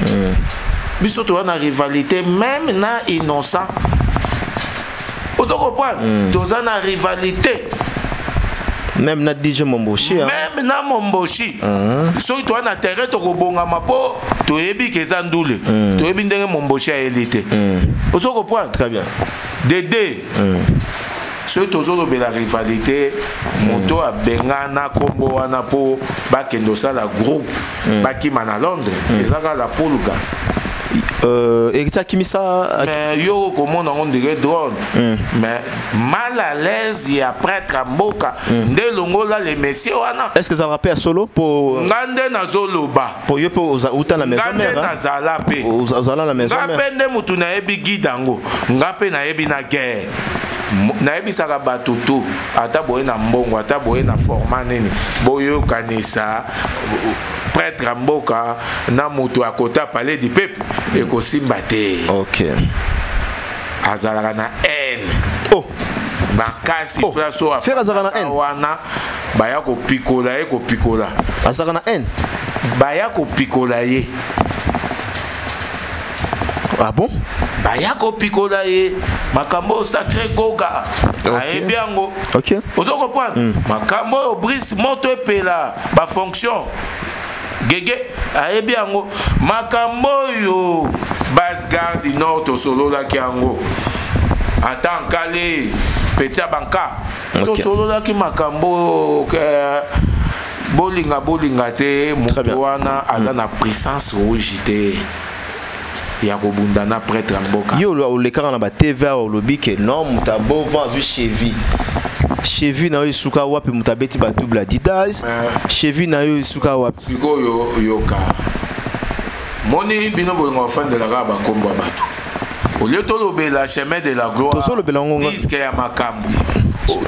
Bisote wana rivalité même na innocent. Ozoko point. Toza na rivalité. Même na DJ Momboshi. Même na Momboshi. So toi na terre to kobonga mapo to yebi keza ndule. To yebi ndenge Momboshi a elite. Ozo comprendre. Très bien. Dédé. So tozolo be la rivalité moto a bengana kombo wana po bakendo sala groupe bakima na Londres. Ezaka la poluga. Erita Kimisa mais yo comment on dirait drôle mais mal à l'aise il y a prêtre à Mboka de longola les messieurs wana. Est-ce que ça rappelle solo pour ngande na zoloba pour yo pour uta na maison mère ngande na zala pe uzala la maison mère ngapende mutu na ebi gidango ngape na ebi na guerre na ebi saka batutu ata boye na mbongo ata boye na format nini boyo kanisa prêtre à Mboka na mutu akota palais du peuple et ko simbate. OK. Azalaka na haine. Oh. Makasi plaso a faire azalaka na haine. Wana baya ko pikola e ko pikola. Azalaka na haine. Baya ko pikola ye. Ah bon? Baya ko pikola ye. Makambo sacré goga. Aye biango. OK. Ozo comprendre? Makambo brise moto pela ba fonction. Gege ayebi yango makambo yo base garde du nord to solo la kiango atan kale petit banka to solo la ki makambo ke bolinga te mwana azana puissance rouge te ya kobunda na prêtre Mboka yo le kaka na ba TV au lobby que non mutabo va vu chevi na yo suka wapi mutabeti ba double Adidas chevi na yo suka wapi siko yo yoka moni bino bongo fan de la raba komba bato au lieu to lobela chemin de la gloire to lobela ngonga disque ya makambu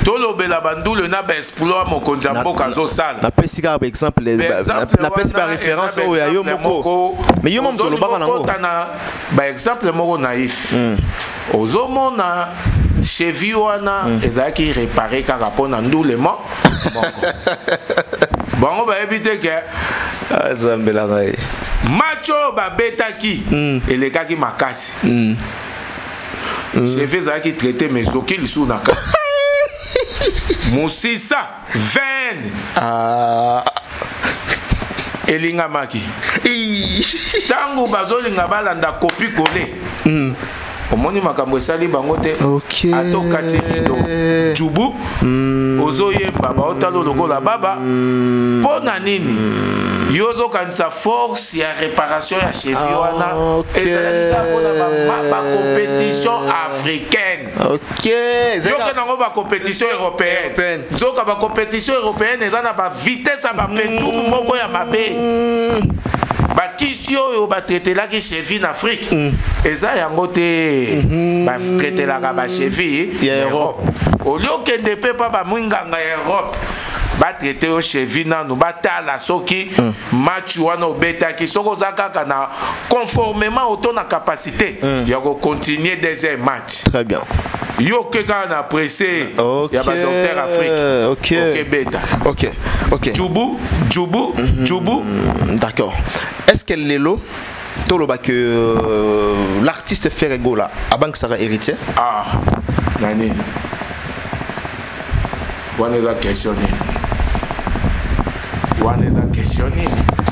to lobela bandule na ba exploit mo konza Mboka zo sala na pesi ka exemple na pesi ba référence o ya yo moko mais yo mom to lobaka nango ba exemple moko naïf ozomona chevi wana ezaki réparer kaka pona ndulema bango ba ebite ke azambela ngai macho ba betaki elekaki makasi chevi ezaki traité mais zoki lisu na ka musisa veine elinga maki tangu bazolinga balanda kopi kole omoni makambo esali bango te atokati rido jubu ozoyemba baotalo lokola baba mpo na nini yozo kanisa force ya réparation ya cheville wana ezalaka mpona ba compétition africaine. OK. Yoka nango ba compétition européenne. Zoka ba compétition européenne ezana ba vitesse ba petu moko ya mabe. Ba kisi oyo ba traitelaki cheville en Afrique. Eza yango te ba traitelaka ba cheville ya Europe. Au lieu que de pe pa ba mwinganga Europe. Ba traiter au cheville nanu ba tala soki match wana obetaki soko zakaka na conformément auto na capacité ya ko continuer deuxième match. Très bien. Yo keka na pressé ya ba docteur Afrique. OK beta. OK. Djoubou. D'accord. Est-ce qu'elle est là toloba que l'artiste Ferrego là avant que ça héritier? Ah, nani. Wana la questionner.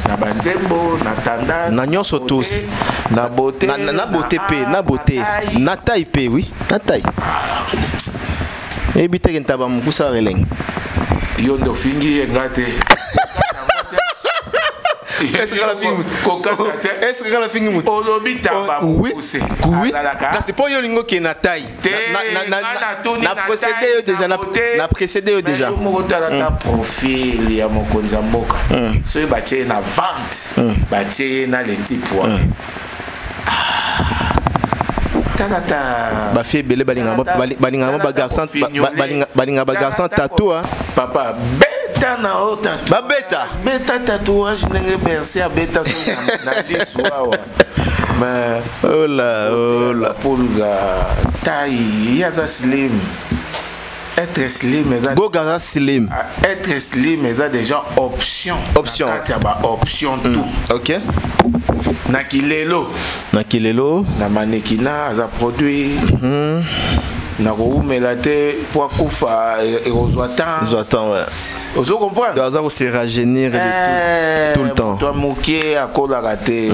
Na banzembo na tendance na nyonso tous na beauté na beauté na taille pe oui na taille ebite ke ntaba mukusa releng yondo fingi ngate est-ce que la fingi mutu olobita ba mukuse oui kasi po yo lingo ke na taille na procédé déjà na précédé déjà ta profil ya mokonza mboka so bache na vente bache na les types wa ba fille belé balinga ba garçon tatou papa beta na o tatou ba beta tatouage nenge bercé a beta so na liswa mais oh la pulga taille yaza slim. Être slim, être slim, c'est déjà option. Option tout. OK. Nakilelo. Na manekina aza produit. Na melate pour kufa erozoatan. Ouais. Vous comprenez? Doit se rajeunir tout le temps. Toi moké à kola raté.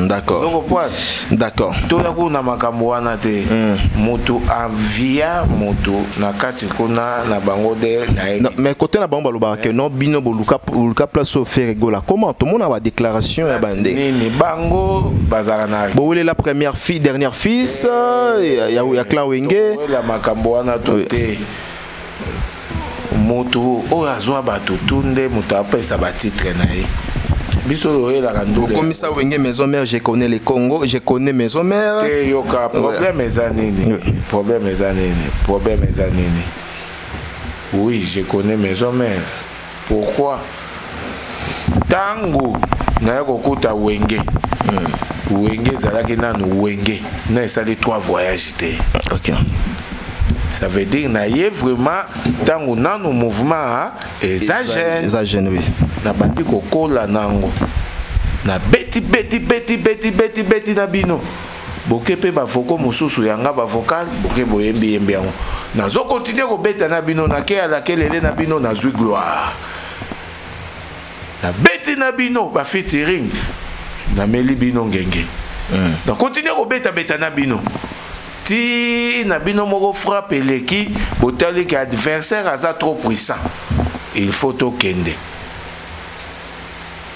D'accord. Vous comprenez? D'accord. Tout la kuna makambo wana te. Moto envia moto na kati kuna na bango de na. Mais côté na bango baloba que non bino boluka place au Ferrego là. Comment tout le monde a la déclaration ya bande? Nini bango bazarana. Bon elle est la première fille, dernière fils ya clan Wenge. La makambo wana tote. Moto o azwa bato tunde moto apesa ba titre na ye biso oye la rando comme ça Wenge maison mère je connais les Congo je connais maison mère te yoka problème ezanini oui je connais maison mère pourquoi tango na kokuta Wenge zalaki nanu Wenge na esali 3 voyages te. OK. Ça veut dire naïe vraiment tango nanu mouvement exagène oui na bandi kokola nango na beti na bino boke pe ba voko mususu yanga ba vocal boke boyembi yango nazo continuer ko beta na bino na ke ala kelele na bino na zui gloire na beti na bino ba featuring na meli bino ngenge na continuer ko beta na bino ti na bino moko frappe leki botali que adversaire aza trop puissant il faut to kende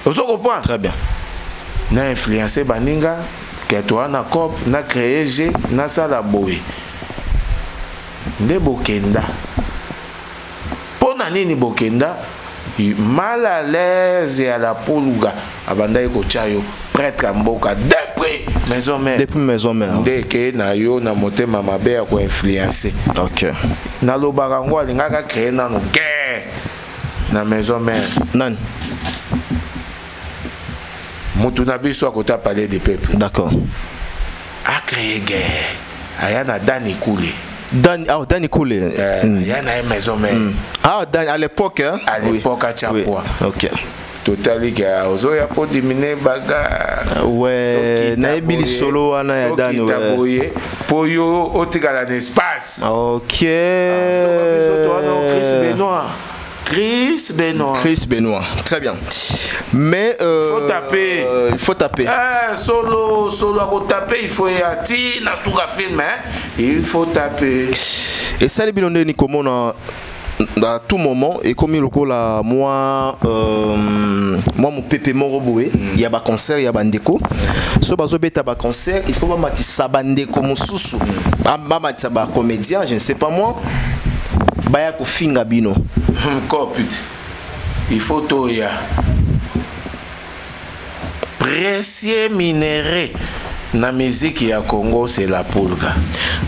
vous comprenez très bien na influencer baninga que toi na cop na créer G na sala boy nde bokenda pona nini bokenda mal à l'aise à la pulga abanda ko chayo prêtre mboka depuis maison mère ndeke na yo na motema mabe ya ko influencer. OK. Na lobaka ngo alingaka créer nanu guerre na maison mère nan mutu na biso akota parler des peuples. D'accord. A créer guerre aya na Dani Koulé. Dani Koulé. Ya na maison mère. À l'époque hein? À l'époque à Tchapwa. OK. Totali ka ozoya po diminuer baga ouais na ebili solo wana ya Dani ouais po yo otikala na espace. OK. Chris Benoit très bien mais il faut taper solo à taper il faut y il faut taper et ça les bilonde ni comment à tout moment et comme il là moi mon pépé moroboué il y a ba concert il y a bandeko so bazo beta ba concert il faut pas mati sabandeko mususu ba mati ba comédien je ne sais pas moi baya ko finga bino copit il faut to ya précieux minéré na musique ya Congo c'est la pulga.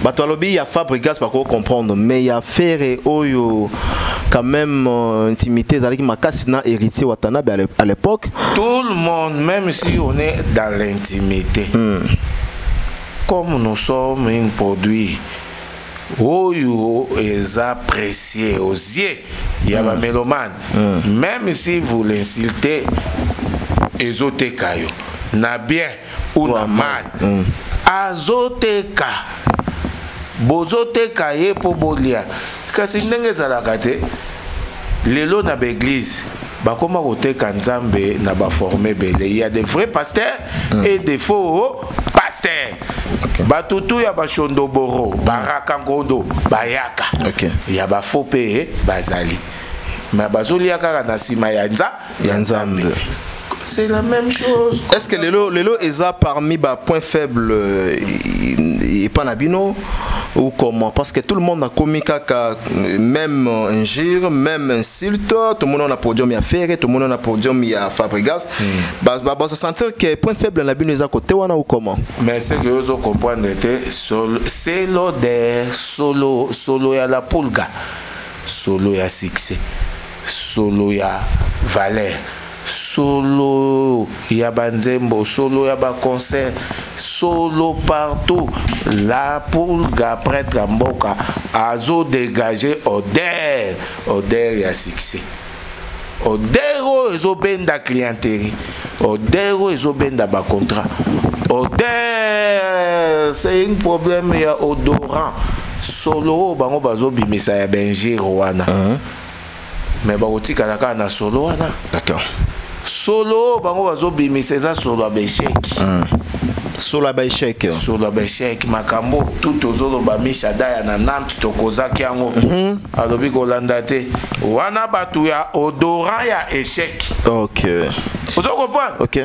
Bato alobi ya Fabregas pas comprendre mais ya Ferre oyo quand même intimité zalaki makasi na héritier Watanabe à l'époque. Tout le monde même si on est dans l'intimité. Comme nous sommes un produit oyo est apprécié aux yeux il y a un mélomane même si vous l'insultez ezoteka yo na bien ou na mal azoteka bozoteka ye po bolia kasi ndenge ezalaka te lelo na l'église bakoma koteka nzambe na baforme bele il y a des vrais pasteurs et des faux pasteurs batutu ya bashondoboro baraka ngondo bayaka il y a ba faux pe bazali mais bazolia kaka na sima ya nzambe. C'est la même chose. Est-ce que Lelo est parmi les points faibles et pas Nabino ou comment? Parce que tout le monde a commis même injure, même insulte, tout le monde a podium à faire, tout le monde a podium à Fabregas. Ça sentir que point faible Nabino est à côté ou comment? Mais ce que vous comprenez, c'est l'odeur solo ya la pulga, solo ya succès, solo ya valeur. Solo ya banzembo, solo ya ba concert, solo partout. La pulga prêtre mboka azo dégager odeur ya succès. Odeur ezo benda clientèle. Odeur ezo benda ba contrat. Odeur c'est un problème ya odorant. Solo bango bazo bimisa ya benjir wana. Mais baoti kalaka na solo wana. D'accord. Solo bango bazo bimisa za solo abéchek. Solo abéchek. Solo abéchek makambo tout ozolo ba mishada ya na Nantes tokozaki yango. Alobi kolanda te. Wana batu ya odorant ya échec. OK. Vous comprenez? OK.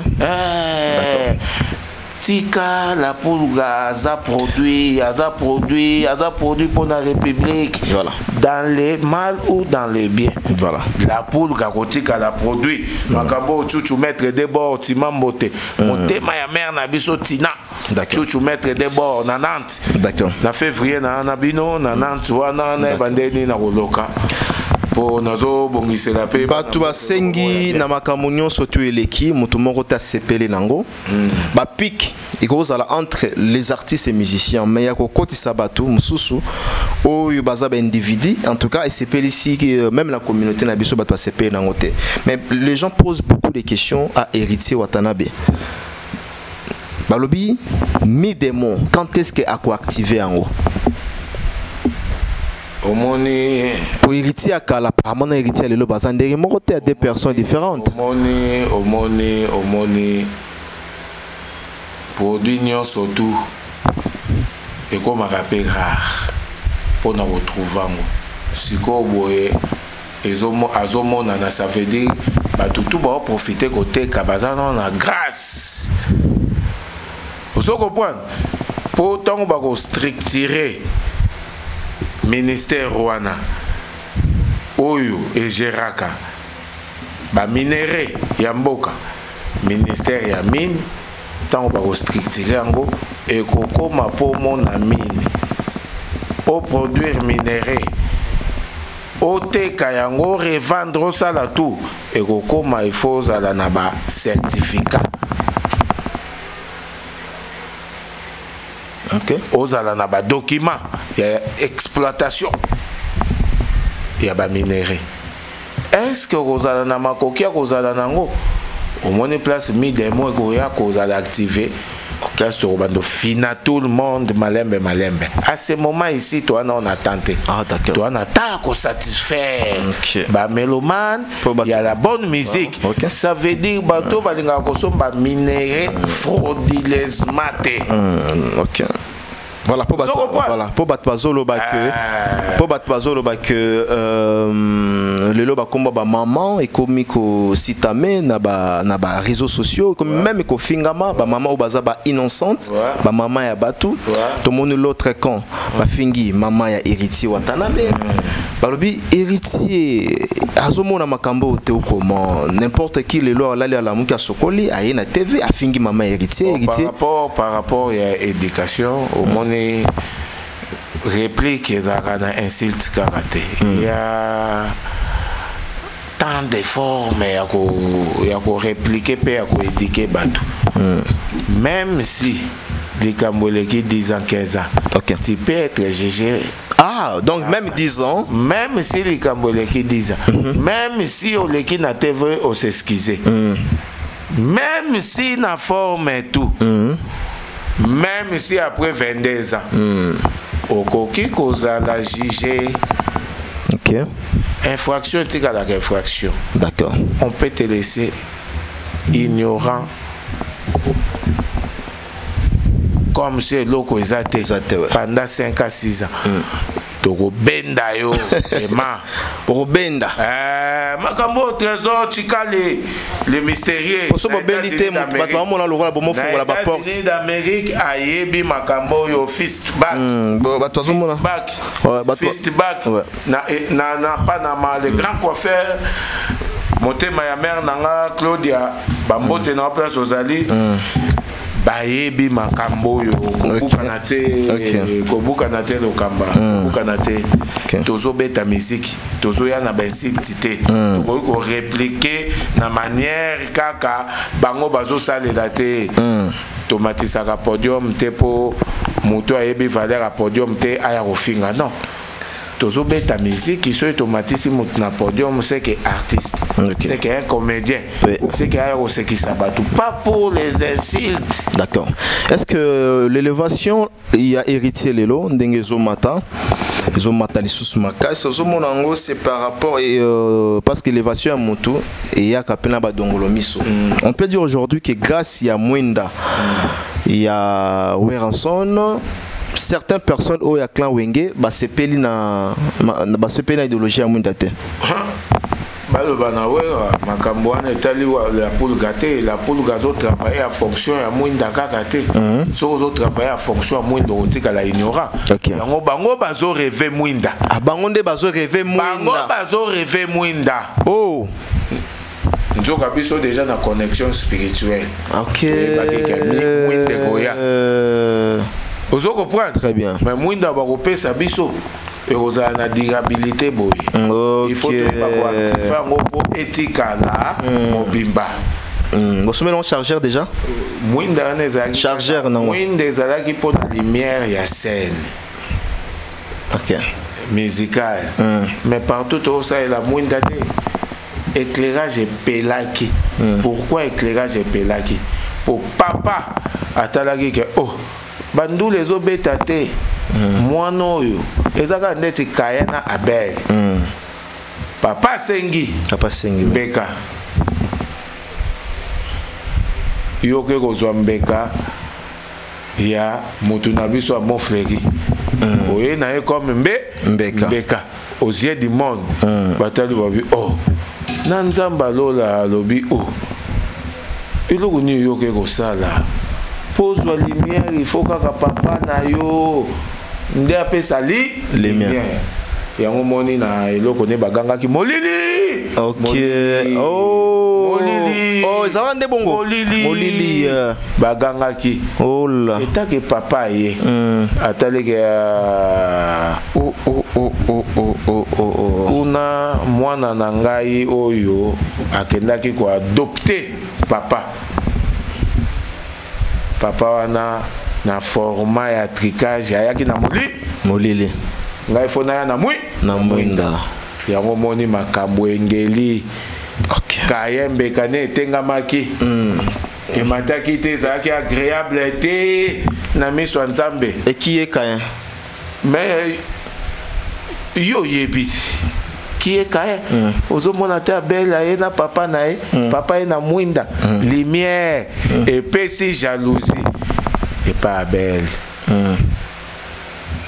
Tika la pulga aza produit pour la République. Voilà. Dans les mal ou dans les biens. Voilà. La pulga kotika la produit. Makabo chuchu mettre des bords timambote. Motema ya mère na biso tina. D'accord. Chuchu mettre des bords na Nantes. D'accord. Na février na nabino na Nantes wana na bandeni na koloka. Po nazo bongisela pe batu basengi na makambo nyonso to eleki mutu moko ta sepele nango ba pic ikozala entre les artistes et musiciens mais ya kokotisa batu mususu oyo baza ba individu en tout cas et sepele ici même la communauté na biso batu sepele nango te mais les gens posent beaucoup de questions à héritier Watanabe balobi mi démon quand est-ce que a activer en haut pour héritier à Kala, apparemment héritier à l'élo bazandere morote à deux personnes différentes. Omoni produit nyon surtout et comme un rappel rare pour nous retrouver si quoi boye azomo nana ça veut dire bah tout va profiter côté kabazana na grâce vous comprenez pour tant on va structurer ministère Rwanda Oyo et Geraka ba minéré ya mboka ministère ya mine tant ba structurer ngo et kokoma po mon mine au produire minéré au teka yango revendre ça la tout et kokoma il faut ala na ba certificat. OK. Ozala na ba document ya exploitation ya ba minéré. Est-ce que ozala na makoki ya kozala nango au moins place mi des mois ko ya kozala activer classe to bando fina tout le monde malembe. À ce moment ici toi on a tenté. Ah d'accord. Toi on a ta ko satisfaire. OK. Ba mélomane il y a la bonne musique. Ah, okay. Ça veut dire bato balinga ko somba minéré frauduleusement. OK. Voilà, pour Batpazolo le loba combat ba maman et comme ko sitame na ba réseaux sociaux comme même ko fingama ba maman ou baza ba innocente ba maman ya batu to mon l'autre camp ba fingi maman ya héritier watanabe balobi héritier azomona makambo te comment n'importe qui le lo la la muka sokoli a na TV a fingi maman héritier par rapport à éducation au monde réplique les arana insulte karaté il y a tant d'efforts mais il y a ko répliquer pe ko éduquer batu même si les Cambodgiens qui 10 ans 15 ans tu peux être jugé. Ah, donc même 10 ans. Même si les Cambodgiens qui 10 ans, même si on les qui n'a TV on s'excuser, même si na forme et tout, même si après 22 ans, au coquille cause la juger. Ok. Infraction, tu as la infraction. D'accord. On peut te laisser ignorant. Comme c'est l'eau pendant 5 à 6 ans. Toko benda yo ema pour benda makambo trésor tika les mystérieux pour so bendité bato amona lokola bomo fongola ba porte d'Amérique ayebi makambo yo fist back bato azomona fist back na Panama le grand coiffeur motema ya mère nanga Claudia bambote na place ozali bayebi makambo yo kobuka na te lokamba kobuka na te tozo beta musique tozo ya na basique te ko répliquer na manière kaka bango bazo salela te tomatisaka podium te po moto ayebi valeur à podium te aya kofinga non tozo beta musique qui soit automatisé na podium c'est que artiste c'est que un comédien c'est que c'est qui s'abattu pas pour les insultes. D'accord. Est-ce que l'élévation il y a héritier lelo ndengezo mata lisusu makasi ozomonango c'est par rapport et parce que l'élévation à moto et ya kapena badongolo miso. On peut dire aujourd'hui que grâce à Mwinda il y a Weranson certaines personnes au ya clan Wenge ba sepeli na idéologie ya Mwinda te. Baloba na wera makambo wana etali la pulga te la pulga zo travailler en fonction ya Mwinda kaka te so zo travailler en fonction ya Mwinda otika la ignora yango bango bazo rêver Mwinda bango nde bazo rêver Mwinda bango bazo rêver Mwinda oh nzoka biso déjà na connexion spirituelle Mwinda goya ozo comprendre très bien mais Mwinda ba kopesa biso et aux la durabilité boy. Il faut que activer un éthique là mobimba. Vous sommes en chargeur déjà? Mwinda chargeur non. Mwinda zala qui pour la lumière il y a scène. OK. Musical. Mais partout où ça est la Mwinda éclairage et pelaki. Pourquoi éclairage et pelaki? Pour papa atalaki que oh bandou les obetate moi non yo ezaka ndeti kayena Abel papa sengi Mbeka yo ke kozwa Mbeka ya mutu na biso a mon frère oye na ye comme Mbeka aux yeux du monde batali babi oh na nzamba lola lobi oh iloko ni yo ke kosala pose la lumière il faut kaka papa na yo nde apesa lumière yango moni na eloko ne baganga ki molili oh ça va nde bongo molili baganga ki oh là etake papa ye ataleke kuna mwana na ngai oyo akendaki ko adopter papa wana na format ya tricage ayaki na molili ngai fona ya na Mwinda yango moni makambo engeli kayembe kane etengamaki emataki te ezalaki agréable te na miso ya Nzambe ekiye kayen mais yo yebi qui est kaye ozomona te Abel aye na papa na ye papa ye na Mwinda lumière et pesi jalousie et pas Abel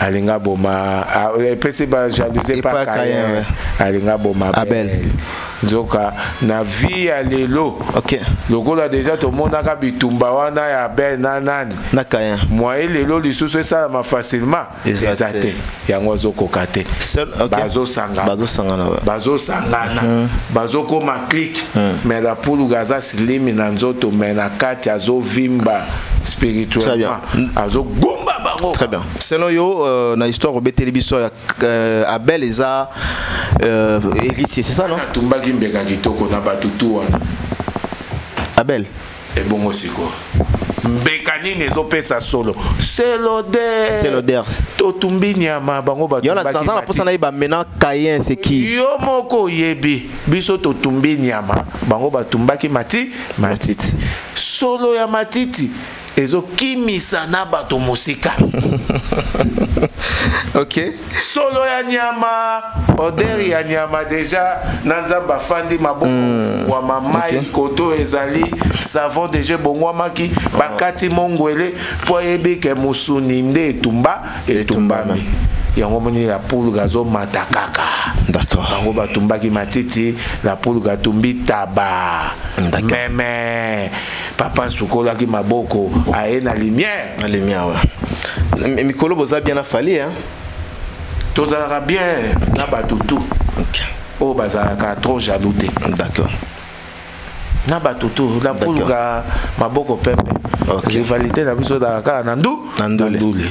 alinga boma epesi ba jalousie pa Caïn alinga boma Abel nzoka na vie ya lelo lokola déjà tomonaka bitumba wana ya Abel na nani na Caïn moye lelo lisusu esalama facilement eza te yango azokoka te bazosangana bazokoma clique mais la puluga aza silimi na nzoto mais na kati azovimba spirituellement azogumba bango. Très bien. Selon yo na histoire obeteli biso Abel eza héritier, c'est ça non? Tumbaki mbeka kitoko na batutu wana. Abel ebongo siko mbeka nini ezopesa solo c'est l'odeur totumbi nyama bango batumbaki. Yo na tanzana posa na iba mena Caïn c'est qui? Yo moko yebi biso totumbi nyama bango batumbaki matiti solo ya matiti ezo kimisa na bato mosika. OK. Solo ya nyama, odeur ya nyama déjà nanzamba fandi maboko wa mamai koto ezali savon déjà bongwamaki bakati mongwele po yebike musuni nde etumbami. Yango moni la poule gazo matakaka. D'accord. Bango batumbaki matiti la poule gatumbi taba. Meme papa sukola ki maboko aye na lumière. La lumière ouais. Mikolo boza bien afali hein. Tozalaka bien na batutu. OK. Oh bazalaka trop jalouté. D'accord. Na batutu la poule ga maboko pepe. OK. Rivalité na biso dalaka nandule.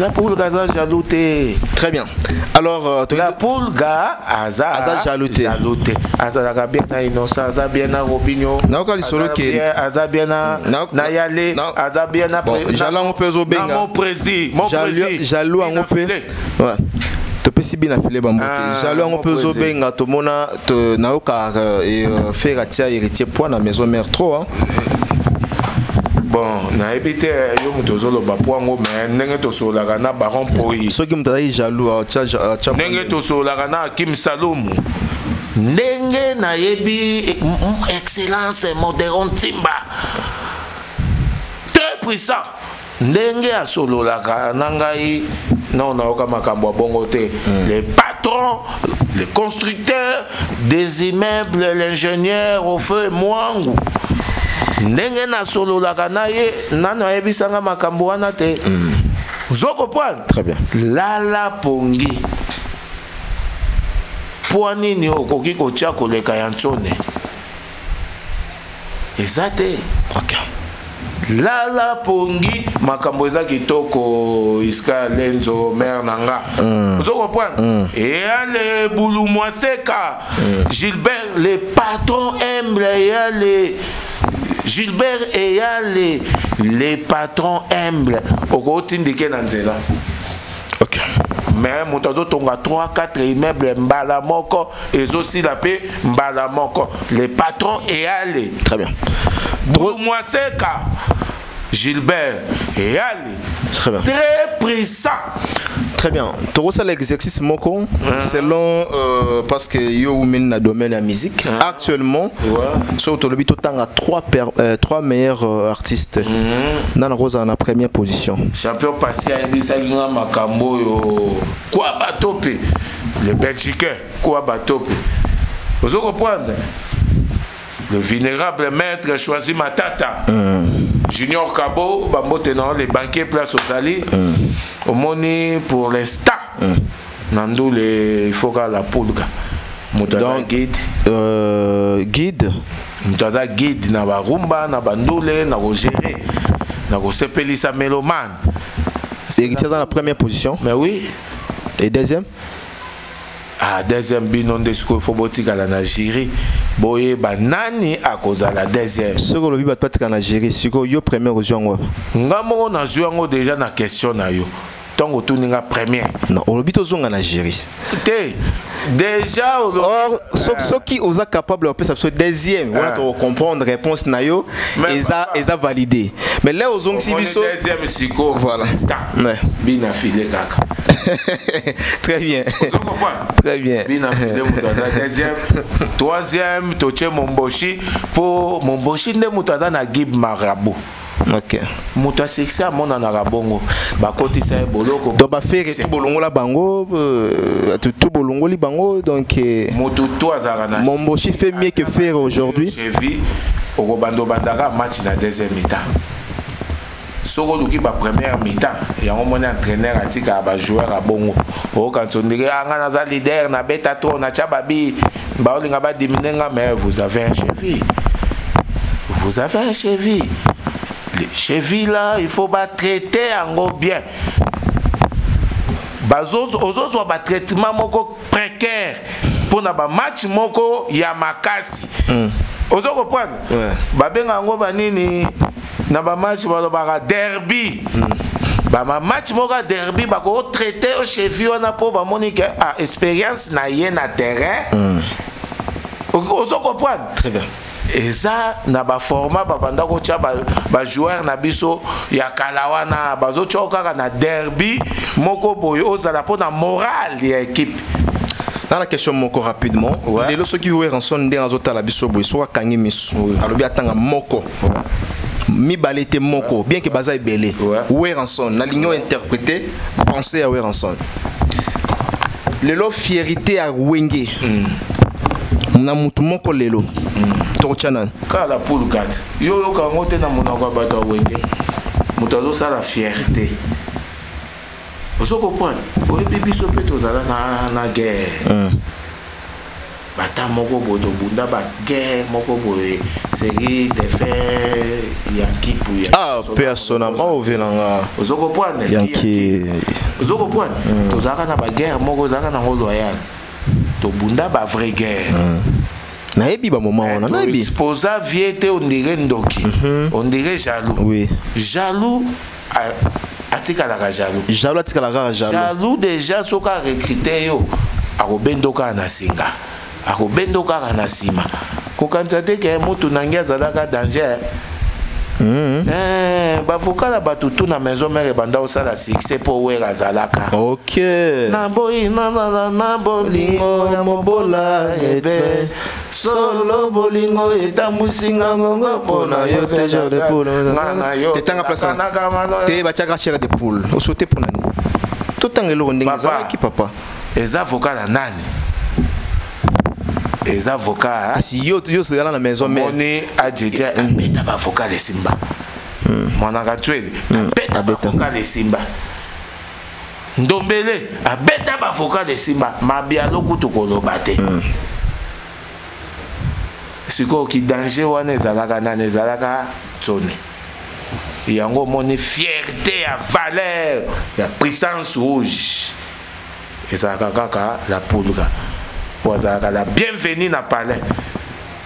La poulga a jalouté. Très bien. Alors, la poulga a jalouté. Aza bien na innocent, aza bien na Robinho. Aza bien na Yale, aza bien na Jala on peut zobenga. Mon président. Jaloux on peut. Ouais. Topesi bien afilé bambote. Jaloux on peut zobenga to mona to naoka et faire atia héritier point na maison mère trop hein. Bon, na ebité yo mutozolo bapuango mais ndenge tosolaka na baron poi. Soki mutazali jaloux ndenge tosolaka na Kim Salomu. Ndenge na yebi excellence modern timba. Très puissant. Ndenge asololaka na ngai non naoka makambo bongo te. Les patrons, les constructeurs des immeubles, l'ingénieur au feu mwangu. Ndenge na solo la kanaye nano ebisanga makambo wana te. Zoko point. Très bien. Lala pongi. Poani ni okoki kotia koleka ya ntsone. Ezate. OK. Lala pongi makambo eza kitoko iska lenzo mer nanga. Zoko point. Et ale boulou mwaseka. Gilbert les patrons humbles et les Gilbert et les patrons humbles au côté nanzela. OK. Mais moutazo tonga 3-4 immeubles mbala moko et aussi la paix mbala moko les patrons et aller. Très bien. Pour moi c'est ka Gilbert et aller. Très bien. Très puissant. Très bien. Toro ça l'exercice moko selon parce que yo men na domaine la musique actuellement sur Tolobi totanga 3 meilleurs artistes. Nana Rosa en première position. Champion passé à Ibisaginga Makambo yo quoi batope les Belgicains quoi batope. Vous comprenez? Le vénérable maître choisi Matata. Junior Cabo, Bambotenon, les banquiers place aux alliés. Au moni pour l'instant. Nando il faut que la poulga. Donc guide. Guide. Mutaza guide na barumba, na bandole, na gérer, na sepelisa mélomane. C'est dans la première position. Mais oui. Et deuxième? Ah, deuxième binon de ce qu'il faut botika la Nigerie. Boye banani à cause de la deuxième. Ce que le bibat pas en Nigerie, c'est que yo premier au joueur. Ngamo na joueur déjà na question na yo. Tant que tu n'es pas premier. Non, on le bito zonga en Nigerie. Déjà or ceux qui osent capable de faire deuxième, on doit comprendre réponse na yo et ça validé. Mais là aux si biso deuxième psycho voilà. Bien affilé kaka. Très bien. Très bien. Bien affilé deuxième, troisième, toche Momboshi pour Momboshi ne mutaza na Gib Marabout. OK. Moto succès amona na rabongo ba kotisa boloko donc ba faire tout bolongo la bango tout bolongo li bango donc moto to azara na mon mochi fait mieux que faire aujourd'hui. J'ai vu au bando bandaka match na deuxième mi-temps. Soko luki ba première mi-temps ya on mona entraîneur atika ba joueur a bongo o quand on dirait anga na za leader na beta to na chababi ba olinga ba diminuer mais vous avez un cheville. Vous avez un cheville. Les chevilles là, il faut pas traiter en bien. Bazos aux ba traitement moko précaire pour na ba match moko ya makasi. Ozo comprendre? Ba benga ngo ba nini na ba match ba derby. Ba ma match moko derby ba ko traiter au cheville on a pour ba monique a expérience na yé na terrain. Ozo comprendre? Très bien. Et ça na ba format ba banda ko tia ba joueur na biso ya kalawana bazo choka na derby moko boyo ozala po na morale ya équipe. Dans la question moko rapidement, les lots qui jouent en son dans azota la biso boyo soit kangi miso. Alobi atanga moko. Mi balete moko bien que baza ebele. Weranson na ligne interprété penser à Weranson. Les lots fierté à Wenge. Na mutu moko lelo tochana kala poule 4 yo ka ngote na monako bato Wenge mutu azo sala fierté ozo comprendre o ebibi so peto zala na guerre bata moko bodo bunda ba guerre moko boye série de faits ya kipu ya personnellement au venanga ozo comprendre yanki ozo comprendre to zaka na ba guerre moko zaka na loyal to bunda ba vraie guerre na ebi ba moment on a ebi exposa viete on dirait ndoki on dirait jaloux oui jaloux atika la jaloux jaloux déjà soka recruter yo akobendoka na singa akobendoka na sima ko kantate ke moto nangia zalaka danger bavokala batutu na maison mère banda osala succès po wera zalaka OK na boyi na bolingo ya mobola ebe solo bolingo etambusinga ngongo pona yo teja de poule ngana yo tetanga place te bachaka chera de poule osote pona ni totanga lo ndinga za ki papa eza vokala nani les avocats si yo sera dans la maison mais on a dit beta ba avocat les simba mon agatuel beta ba avocat les simba ndombele a beta ba avocat les simba ma bialo kutu kolobate siko ki danger wana ezalaka na ezalaka tsone yango moni fierté à valeur ya puissance rouge ezalaka kaka la poudre. La bienvenue na palais.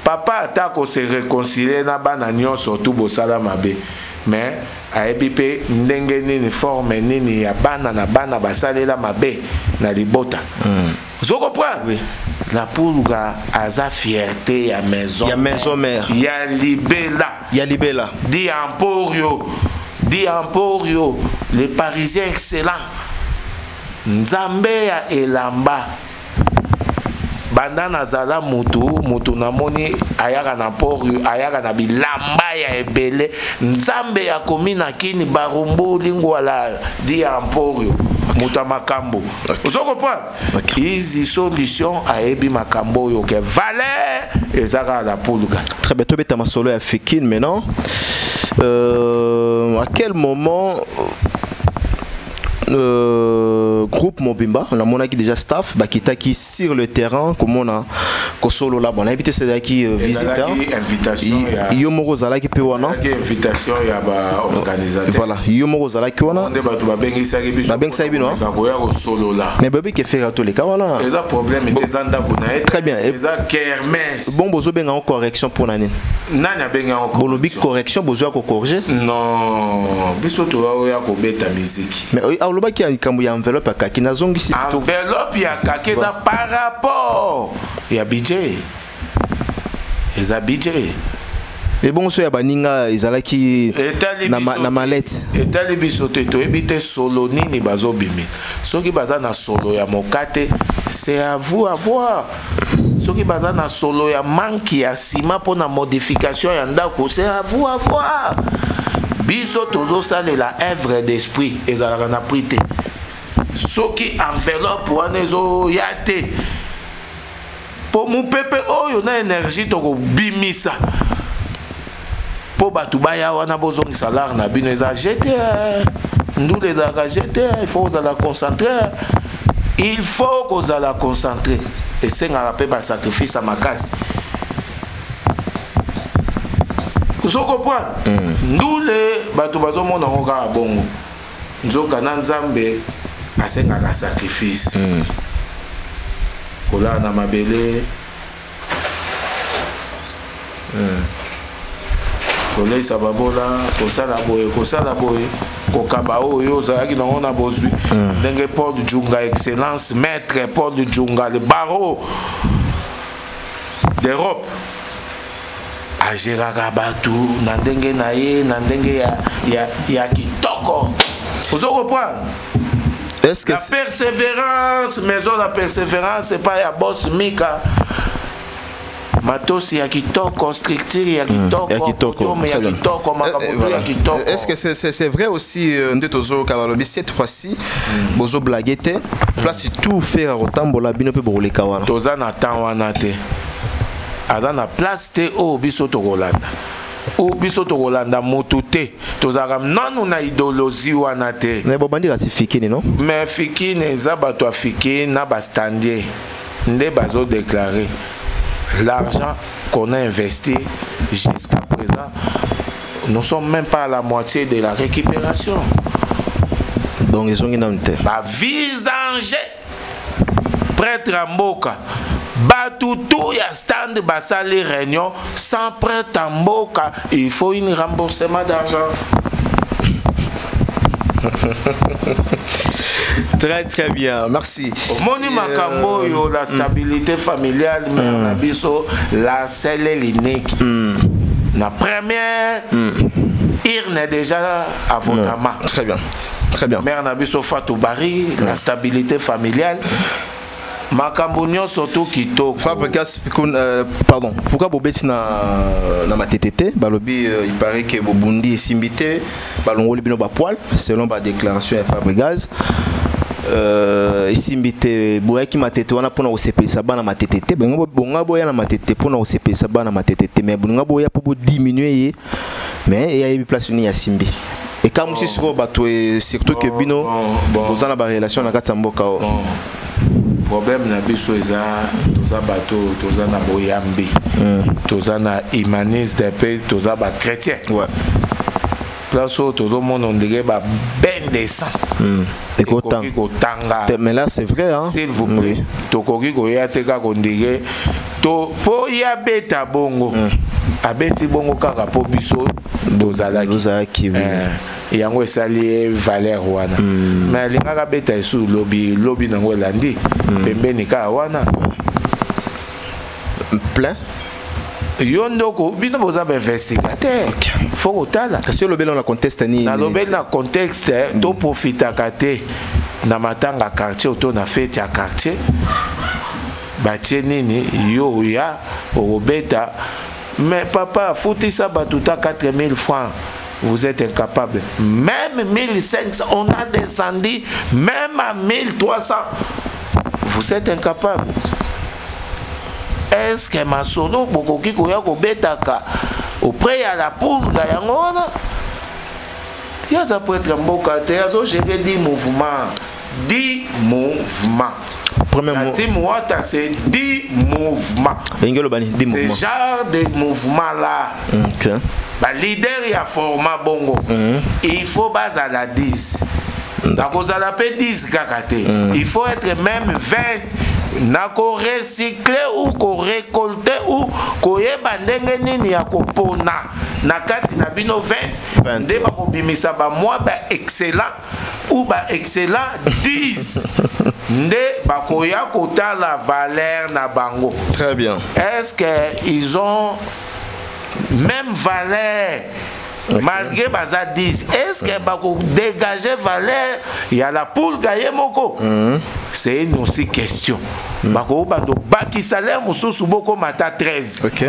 Papa atako se réconcilier na bana nyonso tout bosala mabe. Mais a ebipe ndenge nini forme nini ya bana na bana basalela mabe na libota. Vous comprenez? Oui. La pulga aza fierté ya maison. Ya maison mère. Ya libela. Ya libela. Di Emporio. Les Parisiens excellents. Nzambe ya elamba. Banda nazala mutu na moni ayaka na port ayaka na bilamba ya ebele nzambe ya komina kini barumbu lingwala di Emporio muta makambo ozo comprendre easy solution a ebi makambo yo ke valeur ezaka la pulga. Très bien, tu beta masolo ya Fekine maintenant à quel moment groupe Mobimba, on a mon qui déjà staff, qui est qui sur le terrain, comme on a solo là, on a invité ceux qui visiteur. Invitation. Yomoro Zala qui peut on a. Invitation il y a organisateur. Voilà, Yomoro Zala qui on a. Solo là. Mais bébé qui fait tous les cas voilà. Les problèmes des anda kuna. Très bien. Les kermesse. Bon bozo ben en correction pour l'année. Nanya ben en correction. Bolobi correction bozo ko corriger. Non, biso to ya ko beta musique. Mais aloba qui a une enveloppe à qui n'a zongi si enveloppe ya kaki ça par rapport ya budget. Eza budget. Et bon so ya baninga ezalaki na mallette. Etali biso te to ebite solo nini bazo bimi. Soki baza na solo ya mokate, c'est à vous à voir. Soki baza na solo ya manki ya ciment pour na modification ya ndako, c'est à vous à voir. biso tozo salela œuvre d'esprit ezalaka na prix te soki enveloppe wana ezo ya te po mupepe oyo na énergie tokobimisa po bato baya wana bozongisa l'art na bino eza jeté ndule ezalaka jeté il faut kozala concentré il faut kozala concentré esengaka mpe basacrifice ya makasi ozo comprendre ndule bato bazomona ngo kaka bongo nzoka na nzambe asengaka sacrifice kolala na mabele koleisa babola kosala boye kokaba oyo ozalaki nango na bozwi ndenge Paul Djunga excellence maître Paul Djunga le barreau d'Europe agéraka bato na ndenge na ye na ndenge ya kitoko ozo comprendre. Est-ce que la persévérance, maison la persévérance, c'est pas ya boss Mika. Matos ya kitoko, structure ya kitoko, est-ce que c'est vrai aussi de tozo Kavalobi cette fois-ci bozo blaguete place tout faire autant bola bino pe borole kawana. Toza na temps wana te. Azana place te o biso to Rolanda. O biso to Rolanda moto te. Tozaka nanu na idéologie wana te. Mais bobandi kasi fikini non? Mais fikini za bato fikini na bastandier. Nde bazo déclarer l'argent qu'on a investi jusqu'à présent, nous ne sommes même pas à la moitié de la récupération. Donc ils ont une ante. Bah visanger prêtre à Mboka. Batoutou ya stand basali réunion sans prêtre à Mboka, il faut un remboursement d'argent. Très très bien, merci. Moni makambo yo la stabilité familiale mais biso la seule l'unique. La première irne déjà à votre main. Très bien. Très bien. Mère Nabiso Fatou Bari, la stabilité familiale. Makambo surtout kitoko. Fabrikas pardon. Pourquoi bobeti na ma TTT balobi il paraît que bobundi est simbité balongoli bino ba poil selon ba déclaration de Fabrikas. Isimbite boyaki matete wana pona osepesa bana matete bonga boya na matete pona osepesa bana matete mais bonga boya pour diminuer mais il y a une place ni ya simbi et quand monsieur sur bato et surtout que bino bozana ba relation na katamboka problème na biso eza toza bato toza na boyambi toza na humaniste pe toza ba chrétien ouais place où tozo monde on dirait ba ben descend mais là c'est vrai hein s'il vous plaît tokoki koya teka kondige to po ya beta bongo abeti bongo kaka po biso dozalaki yango esali valeur wana mais lingaka beta esu lobi nango elandi pembeni kaka wana plein yondoko bino boza ba investigateur faut kotala parce que lobelo na contexte ni na lobelo na contexte to profita kate na matanga quartier to na fête ya quartier batie nini yo ya obeta mais papa foutisa batuta 4000 francs vous êtes incapable même 1500 on a descendu même à 1300 vous êtes incapable. Est-ce que ma solo bokoki koya ko betaka auprès ya la pulga yangona ya za prêtre Mboka te azo gérer 10 mouvements premier la team wata c'est 10 mouvements ce genre de mouvement là okay. Ba leader ya format bongo il faut baza la 10 nakozala pe 10 kaka te il faut être même 20 na ko recycler ou ko récolter ou ko yeba ndenge nini ya kopona na kati na bino 20 nde ba kobimisa ba moi ba excellent ou ba excellent 10 nde ba koya kotala valeur na bango. Très bien. Est-ce que ils ont même valeur? Okay. Malgré baza 10, est-ce que bako dégager valeur il y a la poule gaye moko c'est une aussi question bako bando baki salaire mususu boko mata 13 OK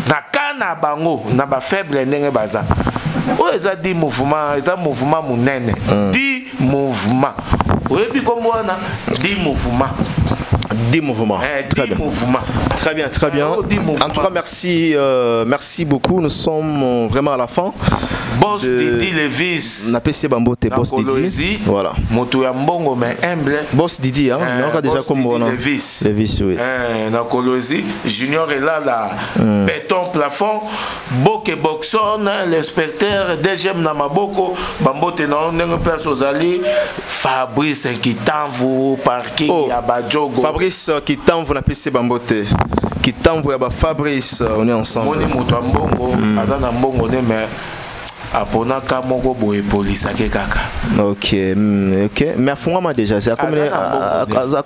na kana bango na ba faible ndenge baza Oh, ils ont dit mouvement, ils ont mouvement mounene. 10 mouvements. Oui, puis comme on a 10 mouvements. 10 mouvements. Très bien. Très bien, très bien. En tout cas, merci, merci beaucoup. Nous sommes vraiment à la fin. Boss Didi Levis. On a PC Bambote, Boss Didi. Voilà. Moto Yambongo, mais humble. Boss Didi, hein. On a déjà comme on a. Levis. Levis, oui. Na Kolosi. Junior est là, là. Béton plafond. Boke Boxon, l'inspecteur. Deuxième Namaboko. Bambote, non, on place aux alliés. Fabrice qui t'envoie parking. Yabadjogo. Fabrice qui t'envoie na PC Bambote. Qui t'envoie Fabrice, on est ensemble. Moni Moto Mbongo. Adana Mbongo, mais. Aponaka moko boye police kaka. Ok, ok. Mais fungama déjà, c'est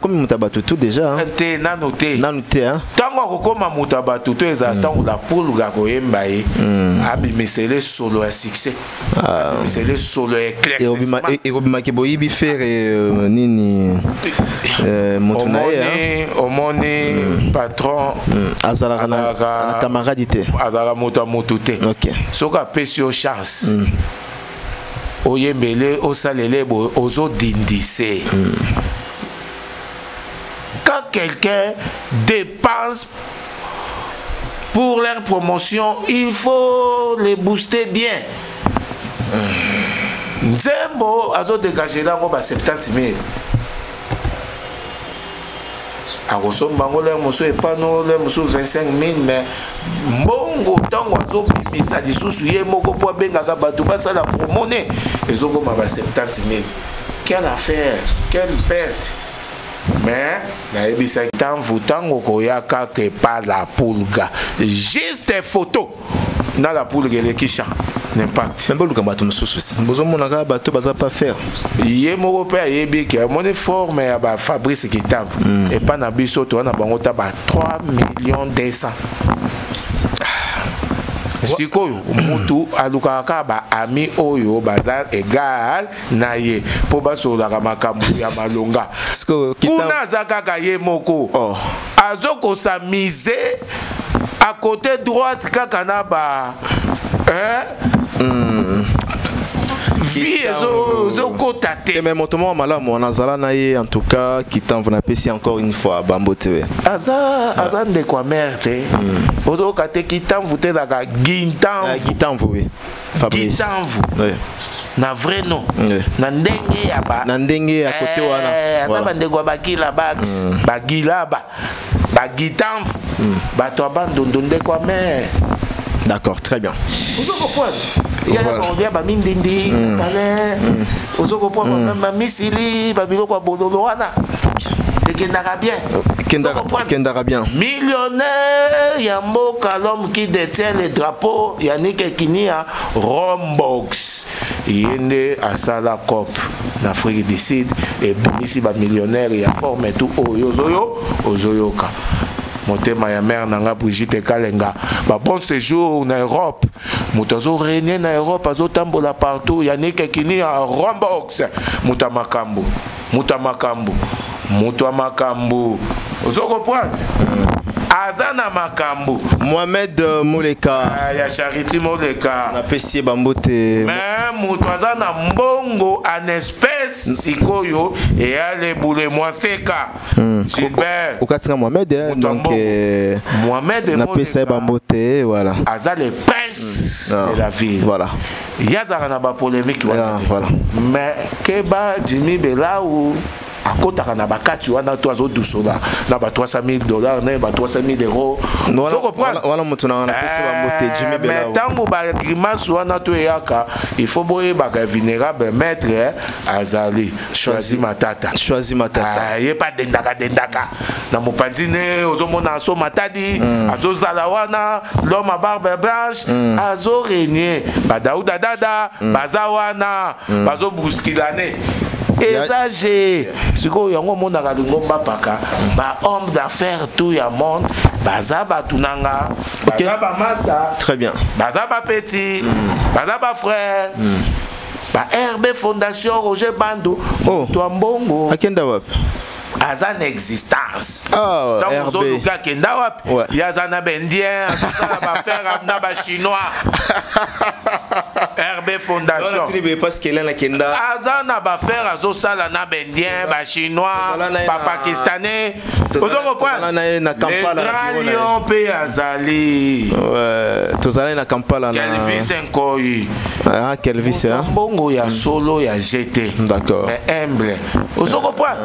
comme mutabatu tout déjà. Te nanoté. Nanoté hein. Tango kokoma mutabatu to ezatan la poule ga koyemba e. Abi mesele solo à succès. Mesele solo éclaircissement. Et obima ke boyibi faire nini motunaye. Omoni patron azala na camaradité. Azala mototé. Ok. Soka pesio chance. Oyembele osalele ozo dindissé. Quand quelqu'un dépense pour leur promotion, il faut les booster bien. Nzembo azo dégager là on va 70 000. A Rosso Bangola, Mosso et Pano, Mosso 25 000, mais Mongo, Tango, Misa, di Soussouye, Moko, Poabenga, Batouba, ça la promonée. Et Zogo m'a 70 000. Quelle affaire, quelle perte. Mais, Naïbisa, Tango, Tango, Koyaka, que pas la poulga. Juste des photos. Dans la poulga, qui chante. N'impact. Même pas le bateau, nous monaka bateau, baza pas faire. Yé mon repère, yé bique, mon effort, mais à Fabrice qui t'a. Et pas na biso, toi, na bangota, 3 200 000. Sikoyo, mutu, alukaka, ami oyo, bazar égal, naye, pour baso la ramakamu, ya malonga. Kuna zakaka ye moko. Azoko s'amise à côté droite, kakanaba. Vie et mais motomo malamu on azala naie en tout cas qui t'envoie pesi encore une fois Bambote. Aza de quoi merde. Odo kate qui t'envoie la gintan. Gintanvu. Fabrice. Gintanvu. Na vrai nom. Na ndenge ya ba. Na ndenge à côté wana. Aza bande kwa bakila bax. Bagilaba. Bagitanvu. Bato abandonde kwa mer. D'accord, très bien. Vous comprenez? Il y a un gars qui Mindindi, vous comprenez? Même Missili, Babilo, Bodoloana. Et Kendara bien. Kendara bien. Millionnaire, il y a l'homme qui détient les drapeaux, Yannick Kinia, Rombox. Il est né à Salacop, en Afrique du Sud, et ici, millionnaire, il y a formé tout Ozoyoka. Motema ya mère nanga Brigitte Kalenga. Bon séjour en Europe. Moutazo régné en Europe, azo tambola partout. Yannick Kini à Rombox. Moutamakambu. Vous comprenez? Azana Makambu. Mohamed Moleka. Ya Charity Moleka. Na pesi Bambote. Mais Moutazana Mbongo en espèce sikoyo et allez boule moi seka. Super. Okatinga Mohamed donc Mohamed na pesi Bambote voilà. Aza les princes de la ville. Voilà. Yazara na ba polémique voilà. Mais Keba Jimmy Bela ou à côté de la bakati on a 300 $300 000 na ba 300 000 €. Voilà mutuna na pesi Bambote Jimmy Bela. Mais tango ba grimace wana to yaka, il faut boyer ba vulnérable maître Azali choisi matata. Il pas dendaka na mopandine ozomona so matadi azo zalawana l'homme à barbe blanche azo régner ba Daouda dada bazawana bazo bruskilane. Exagé. Ce que yango mona kalingo mbapaka ba homme d'affaires tout ya monde bazaba tunanga bazaba master. Très bien. Bazaba petit bazaba frère ba RB Fondation Roger Bando toi mbongo akenda wapi azan existence. Ah, donc RB. Luka kenda wapi Ouais. yazana bendien azosala ba faire na ba chinois. RB Fondation. Parce qu'elle est kenda. Azana ba faire azosala na bendien ba chinois ba pakistanais. Ozoko point. Les grands lions pe azali. Ouais, tozala na Kampala na. Kelvis Nkoyi. Ah, Kelvis hein. Bongo ya solo ya GT. D'accord. Mais humble. Ozoko point.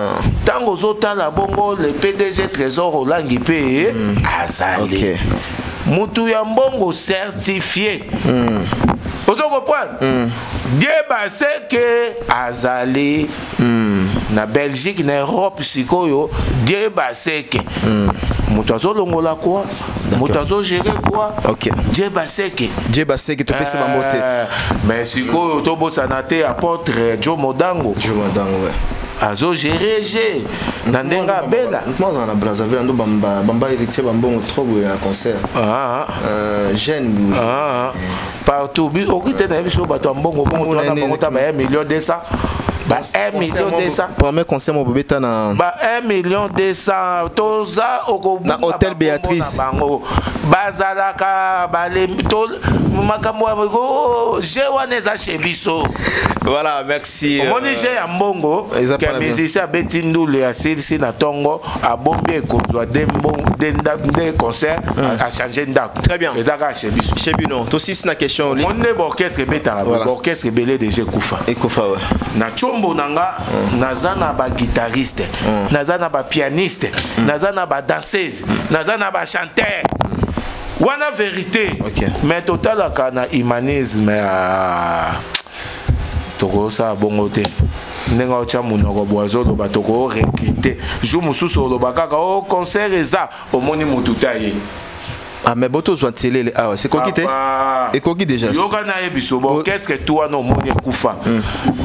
Tango zotala bongo le PDG Trésor Olangi pe azali. OK. Mutu ya mbongo certifié. Ozoko point. Dieba seke azali. Na Belgique na Europe sikoyo Dieba seke. Mutu azolongola quoi? Mutu azogere quoi? OK. Dieba seke. Dieba seke to pesa mamote. Mais sikoyo to bosana te apôtre Joe Modango. Joe Modango ouais. Azo gérer G Nandenga Bella. Moi dans la Brazzaville ando bamba héritier bambongo trop ya concert. Jeune. Partout bi okite na biso bato mbongo bongo to na bongo ta ba 1 million 200. Ba 1 million 200. Premier concert mo bobeta na ba 1 million 200 toza oko na hôtel Béatrice. Bazalaka bale to makambo go je waneza chez biso. Voilà, merci. Moni je ya mbongo que musicien Betindule ya silsi na tongo a bombi ekozwa de concert a changer ndak. Très bien. Ezaka chez biso. Chez Bino. To six na question li. On est orchestre betara, orchestre belé de je kufa. Ekufa ouais. Na chombo nanga nazana ba guitariste, nazana ba pianiste, nazana ba danseuse, nazana ba chanteur. Wana vérité. OK. Mais total kana humanisme a toko sa bongo te. Nenga ocha munoko boazo lo batoko recruter. Jo mususu lo bakaka o concert eza omoni mututa ye. Ah mais boto joint télé ah ouais, c'est quoi qui était? Et quoi qui déjà? Yoga na yebiso bon qu'est-ce que toi non moni kufa.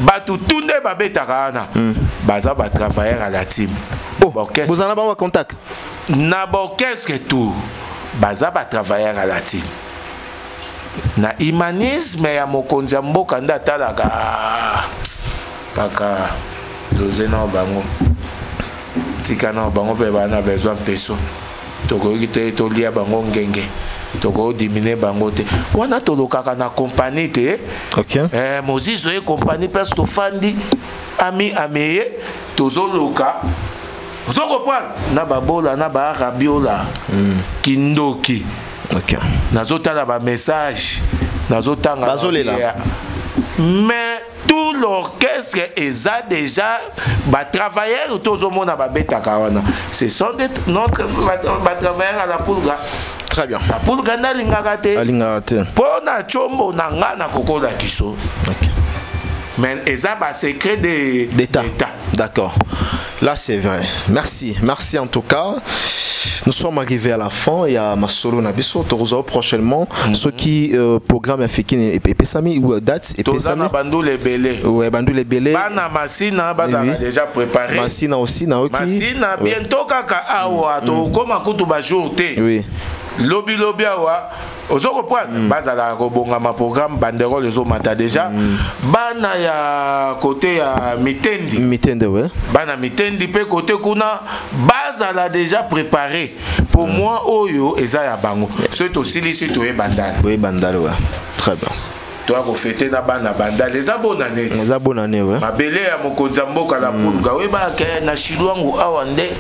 Batu tunde babetaka na. Baza ba travailler à la team. Orchestre. Vous en avez pas contact? Na orchestre tout. Baza ba travailler à la team. Na humanisme ya mokonzi ya mboka nda talaka paka doze na bango tika na bango pe bana besoin peso toko kite to lia bango ngenge toko diminuer bango te wana tolokaka na compagnie te. OK. Mozizo e compagnie parce to fandi ami ameye tozoloka ozoko prendre na babola na ba arabiola kindoki. OK. Nazotala ba message, nazotanga bazolela. Mais tout l'orchestre est déjà ba travailleurs tozomona ba betaka wana. Ce sont notre ba travailleurs à la Pulga. Très bien. La Pulga na lingaka te. Lingaka te. Pona chombo na nga na kokola kiso. OK. Mais eza ba secret d'État. D'accord. Là c'est vrai. Merci. Merci en tout cas. Nous sommes arrivés à la fin. Il y a ma solo Nabiso. Tozo prochainement. Ceux qui programme africain et Pesami ou date et Pesami. Tozana Bandou les Belé. Ouais, Bandou les Belé. Bana Masina bazaka déjà préparé. Masina aussi na oki. Masina bientôt kaka awa to koma kutu ba jour té. Oui. Lobby awa. Ozo reprendre bazala robonga ma programme banderole les mata déjà. Bana ya côté ya Mitendi. Mitendi ouais. Bana Mitendi pe côté kuna bazala déjà préparé. Pour moi oyo eza ya bango. C'est aussi li to e bandal. Oui bandal ouais. Très bien. Toi ko fêter na bana bandal les bonne année. Les bonne année ouais. Mabele ya mokonza mboka la Pulga we ba ke na shilwangu awande.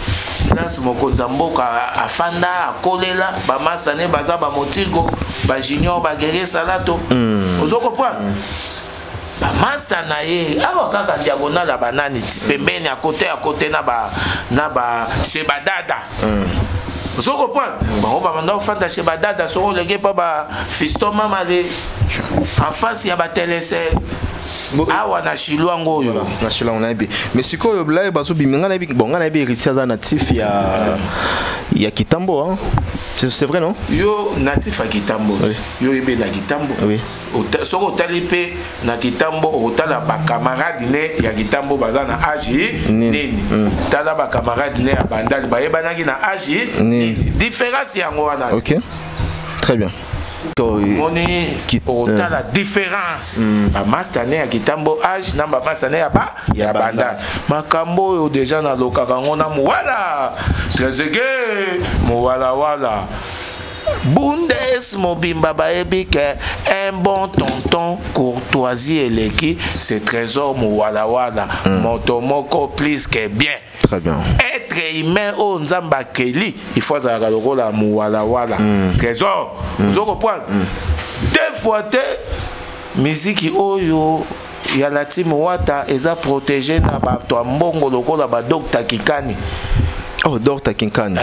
Place mokonza mboka afanda akolela ba masane baza ba motigo ba junior ba gere salato. Ozoko prendre. Ba master na ye awa kaka diagonal la banani pembeni à côté na ba Shebadada. Ozoko prendre. Ba ba manda ofanda Shebadada so lege pa ba fiston mama le en face ya ba télécel. Awa na shilwango yo na shilwango na bi mais siko yo blaye baso biminga na bi bonga na bi héritier za natif ya Kitambo hein c'est vrai non yo natif à Kitambo yo ebe na Kitambo oui soko talipe na Kitambo otala ba camarade ne ya Kitambo baza na agi nini tala ba camarade ne ya bandali ba yebanaki na agi nini différence yango wana. OK très bien D'accord. Moni autant la différence. Ba mastane ya kitambo âge na ba mastane ya banda. Makambo yo déjà na lokaka ngona muwala. Trezege muwala. Bundes Mobimba Baebike, un bon tonton, courtoisie et l'équipe, c'est trésor Mouwala Wala, Montomoko plus que bien. Très bien. Être humain au Nzamba Kelly, il faut avoir le rôle à Mouwala Wala. Trésor, vous comprenez? Deux fois, musique oyo. Il y a la team Wata, ils ont protégé na ba to mbongo loko la ba Dr Kikani. Oh, Dr Kinkani.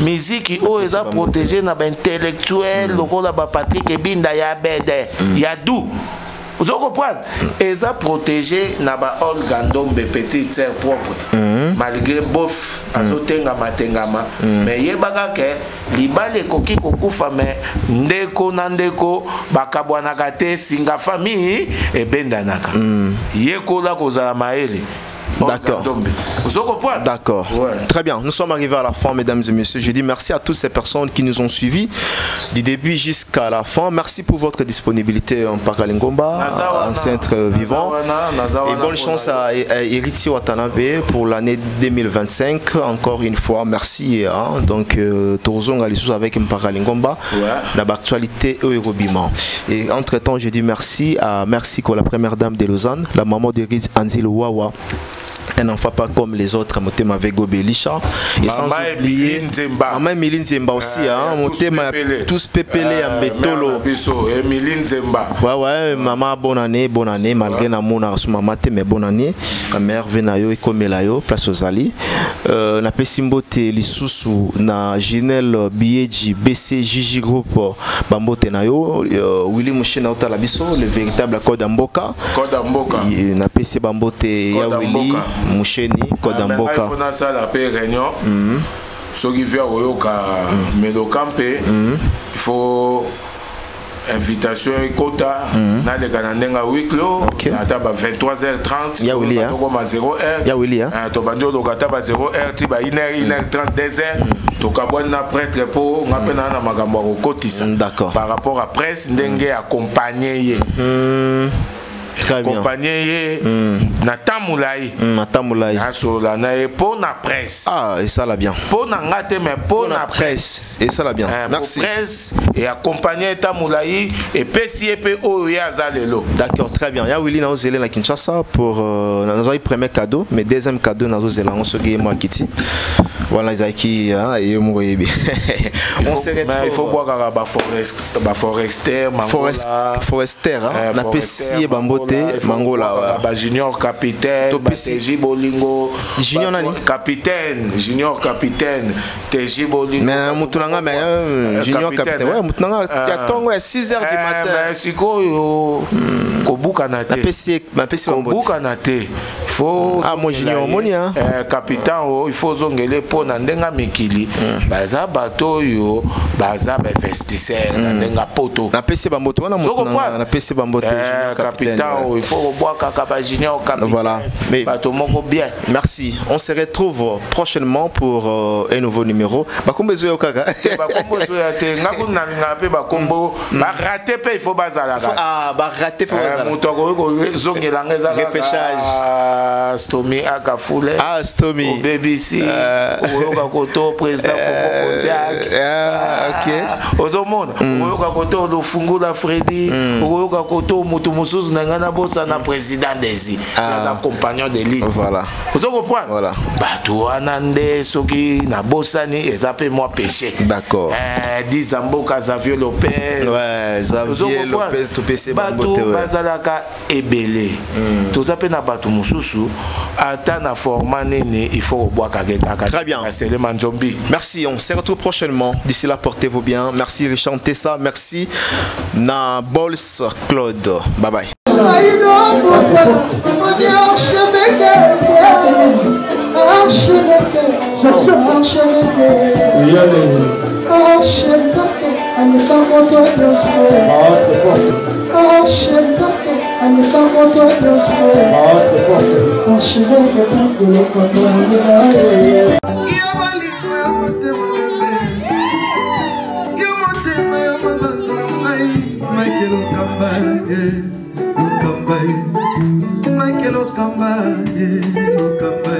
Musique où ils ont protégé na ba intellectuel loko la ba Patrick Ebinda ya bede ya dou. Vous comprenez? Ils ont protégé na ba Olga Ndombe petite sœur propre. Malgré bof azotenga matengama mais yebaka ke libale koki kokufa mais ndeko na ndeko bakabwanaka te singa famille ebendanaka yekola kozala maele. D'accord. D'accord. Ouais. Très bien. Nous sommes arrivés à la fin, mesdames et messieurs. Je dis merci à toutes ces personnes qui nous ont suivis du début jusqu'à la fin. Merci pour votre disponibilité en Pakalingomba, en centre vivant. Et bonne chance à Héritier Watanabe pour l'année 2025. Encore une fois, merci. Hein. Donc, Torzong Alisous avec Pakalingomba, l'actualité au Robiment. Et entre-temps, je dis merci à la première dame de Lausanne, la maman de Riz Anzil Wawa. Elle n'en fait pas comme les autres, Motema Vego Belisha. Et sans oublier Maman Emiline Zemba aussi, Motema tous pépélés en bétolo. Emiline Zemba. Ouais, maman, bonne année, malgré la mona sous maman, mais bonne année. Ma mère Venayo et Komelayo, place aux Ali. Na Pesimbote, Lissousou, na Ginel Bieji, BC, Gigi Group, Bambote Nayo, Willy Mouchena Otalabiso, le véritable Code Amboka. Na PC Bambote, Yawili. Moucheni, Kodamboka. Il faut na sala pe réunion. Ce qui fait oyoka Melokampe, il faut invitation et quota. Na le Kanandenga Wiklo, ataba 23h30. Ya Willy hein. Toko ma 0h. Ya Willy hein. To bandio lo kataba 0h tiba 1h30 2h. To kabwana prêtre po ngapena na magambo ko kotisa. D'accord. Par rapport à presse ndenge accompagner accompagné Natamulai Nasola na pour na presse. Ah, et ça l'a bien. Pour na ngate mais pour na presse. Et ça l'a bien. Merci. Presse et accompagner Tamulai et PCP Oya Zalelo. D'accord, très bien. Ya Willy na ozele na Kinshasa pour notre premier cadeau, mais deuxième cadeau na ozela on se gagne moi Kiti. Voilà Zaki hein et on il faut boire ba forester hein na PC Bambote Mangola ba junior capitaine TJ Bolingo junior nani junior capitaine TJ Bolingo mais mutunanga mais junior capitaine ouais mutunanga yatongo à 6h du matin mais sikoyo kobuka na te ma PC kobuka na te faut moi junior monia capitaine il faut zongele po na ndenga mikili baza bato yo baza ba investisseur na ndenga poto na PC Bambote wana mutunanga na PC Bambote capitaine il faut boire kaka junior capitaine. Voilà. Mais bato moko bien. Merci. On se retrouve prochainement pour un nouveau numéro. Bakombo zo kaka. Bakombo zo ya te ngaku na ngape bakombo ba rater pe il faut bazala. Ah ba rater faut bazala. Mutoko ko zongela ngeza repêchage. Stomy akafule. Ah Stomy. Au BBC. Oyoka koto président Komoko Diak. OK. Ozomona. Oyoka koto lo fungula Freddy. Oyoka koto mutu musuzu nangana bosa na président des compagnons d'élite. Voilà. Vous comprenez? Voilà. Bato anande soki na bosani ezape moi péché. D'accord. Dizamboka Xavier Lopez. Ouais, Xavier Lopez tout PC Bambote. Bato bazalaka ebele. Tout ça pe na bato mususu ata na format nene il faut boire kaka. Très bien. Merci, on se retrouve prochainement. D'ici là, portez-vous bien. Merci Richard Tessa, merci Nabols Claude. Bye bye. Yo Okamba, Okamba,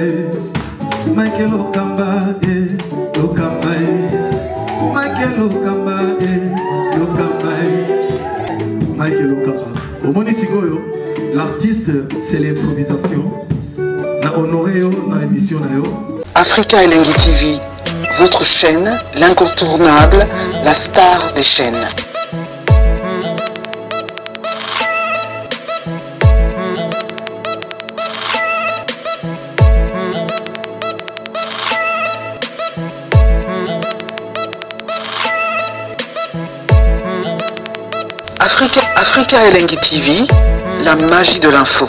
Michael Okamba, Okamba, Michael Okamba, Okamba, Michael Okamba. Au Monitigoyo, l'artiste c'est l'improvisation. Na honoré na émission na yo. Africa Elengi TV, votre chaîne, l'incontournable, la star des chaînes. Africa Elengi TV, la magie de l'info.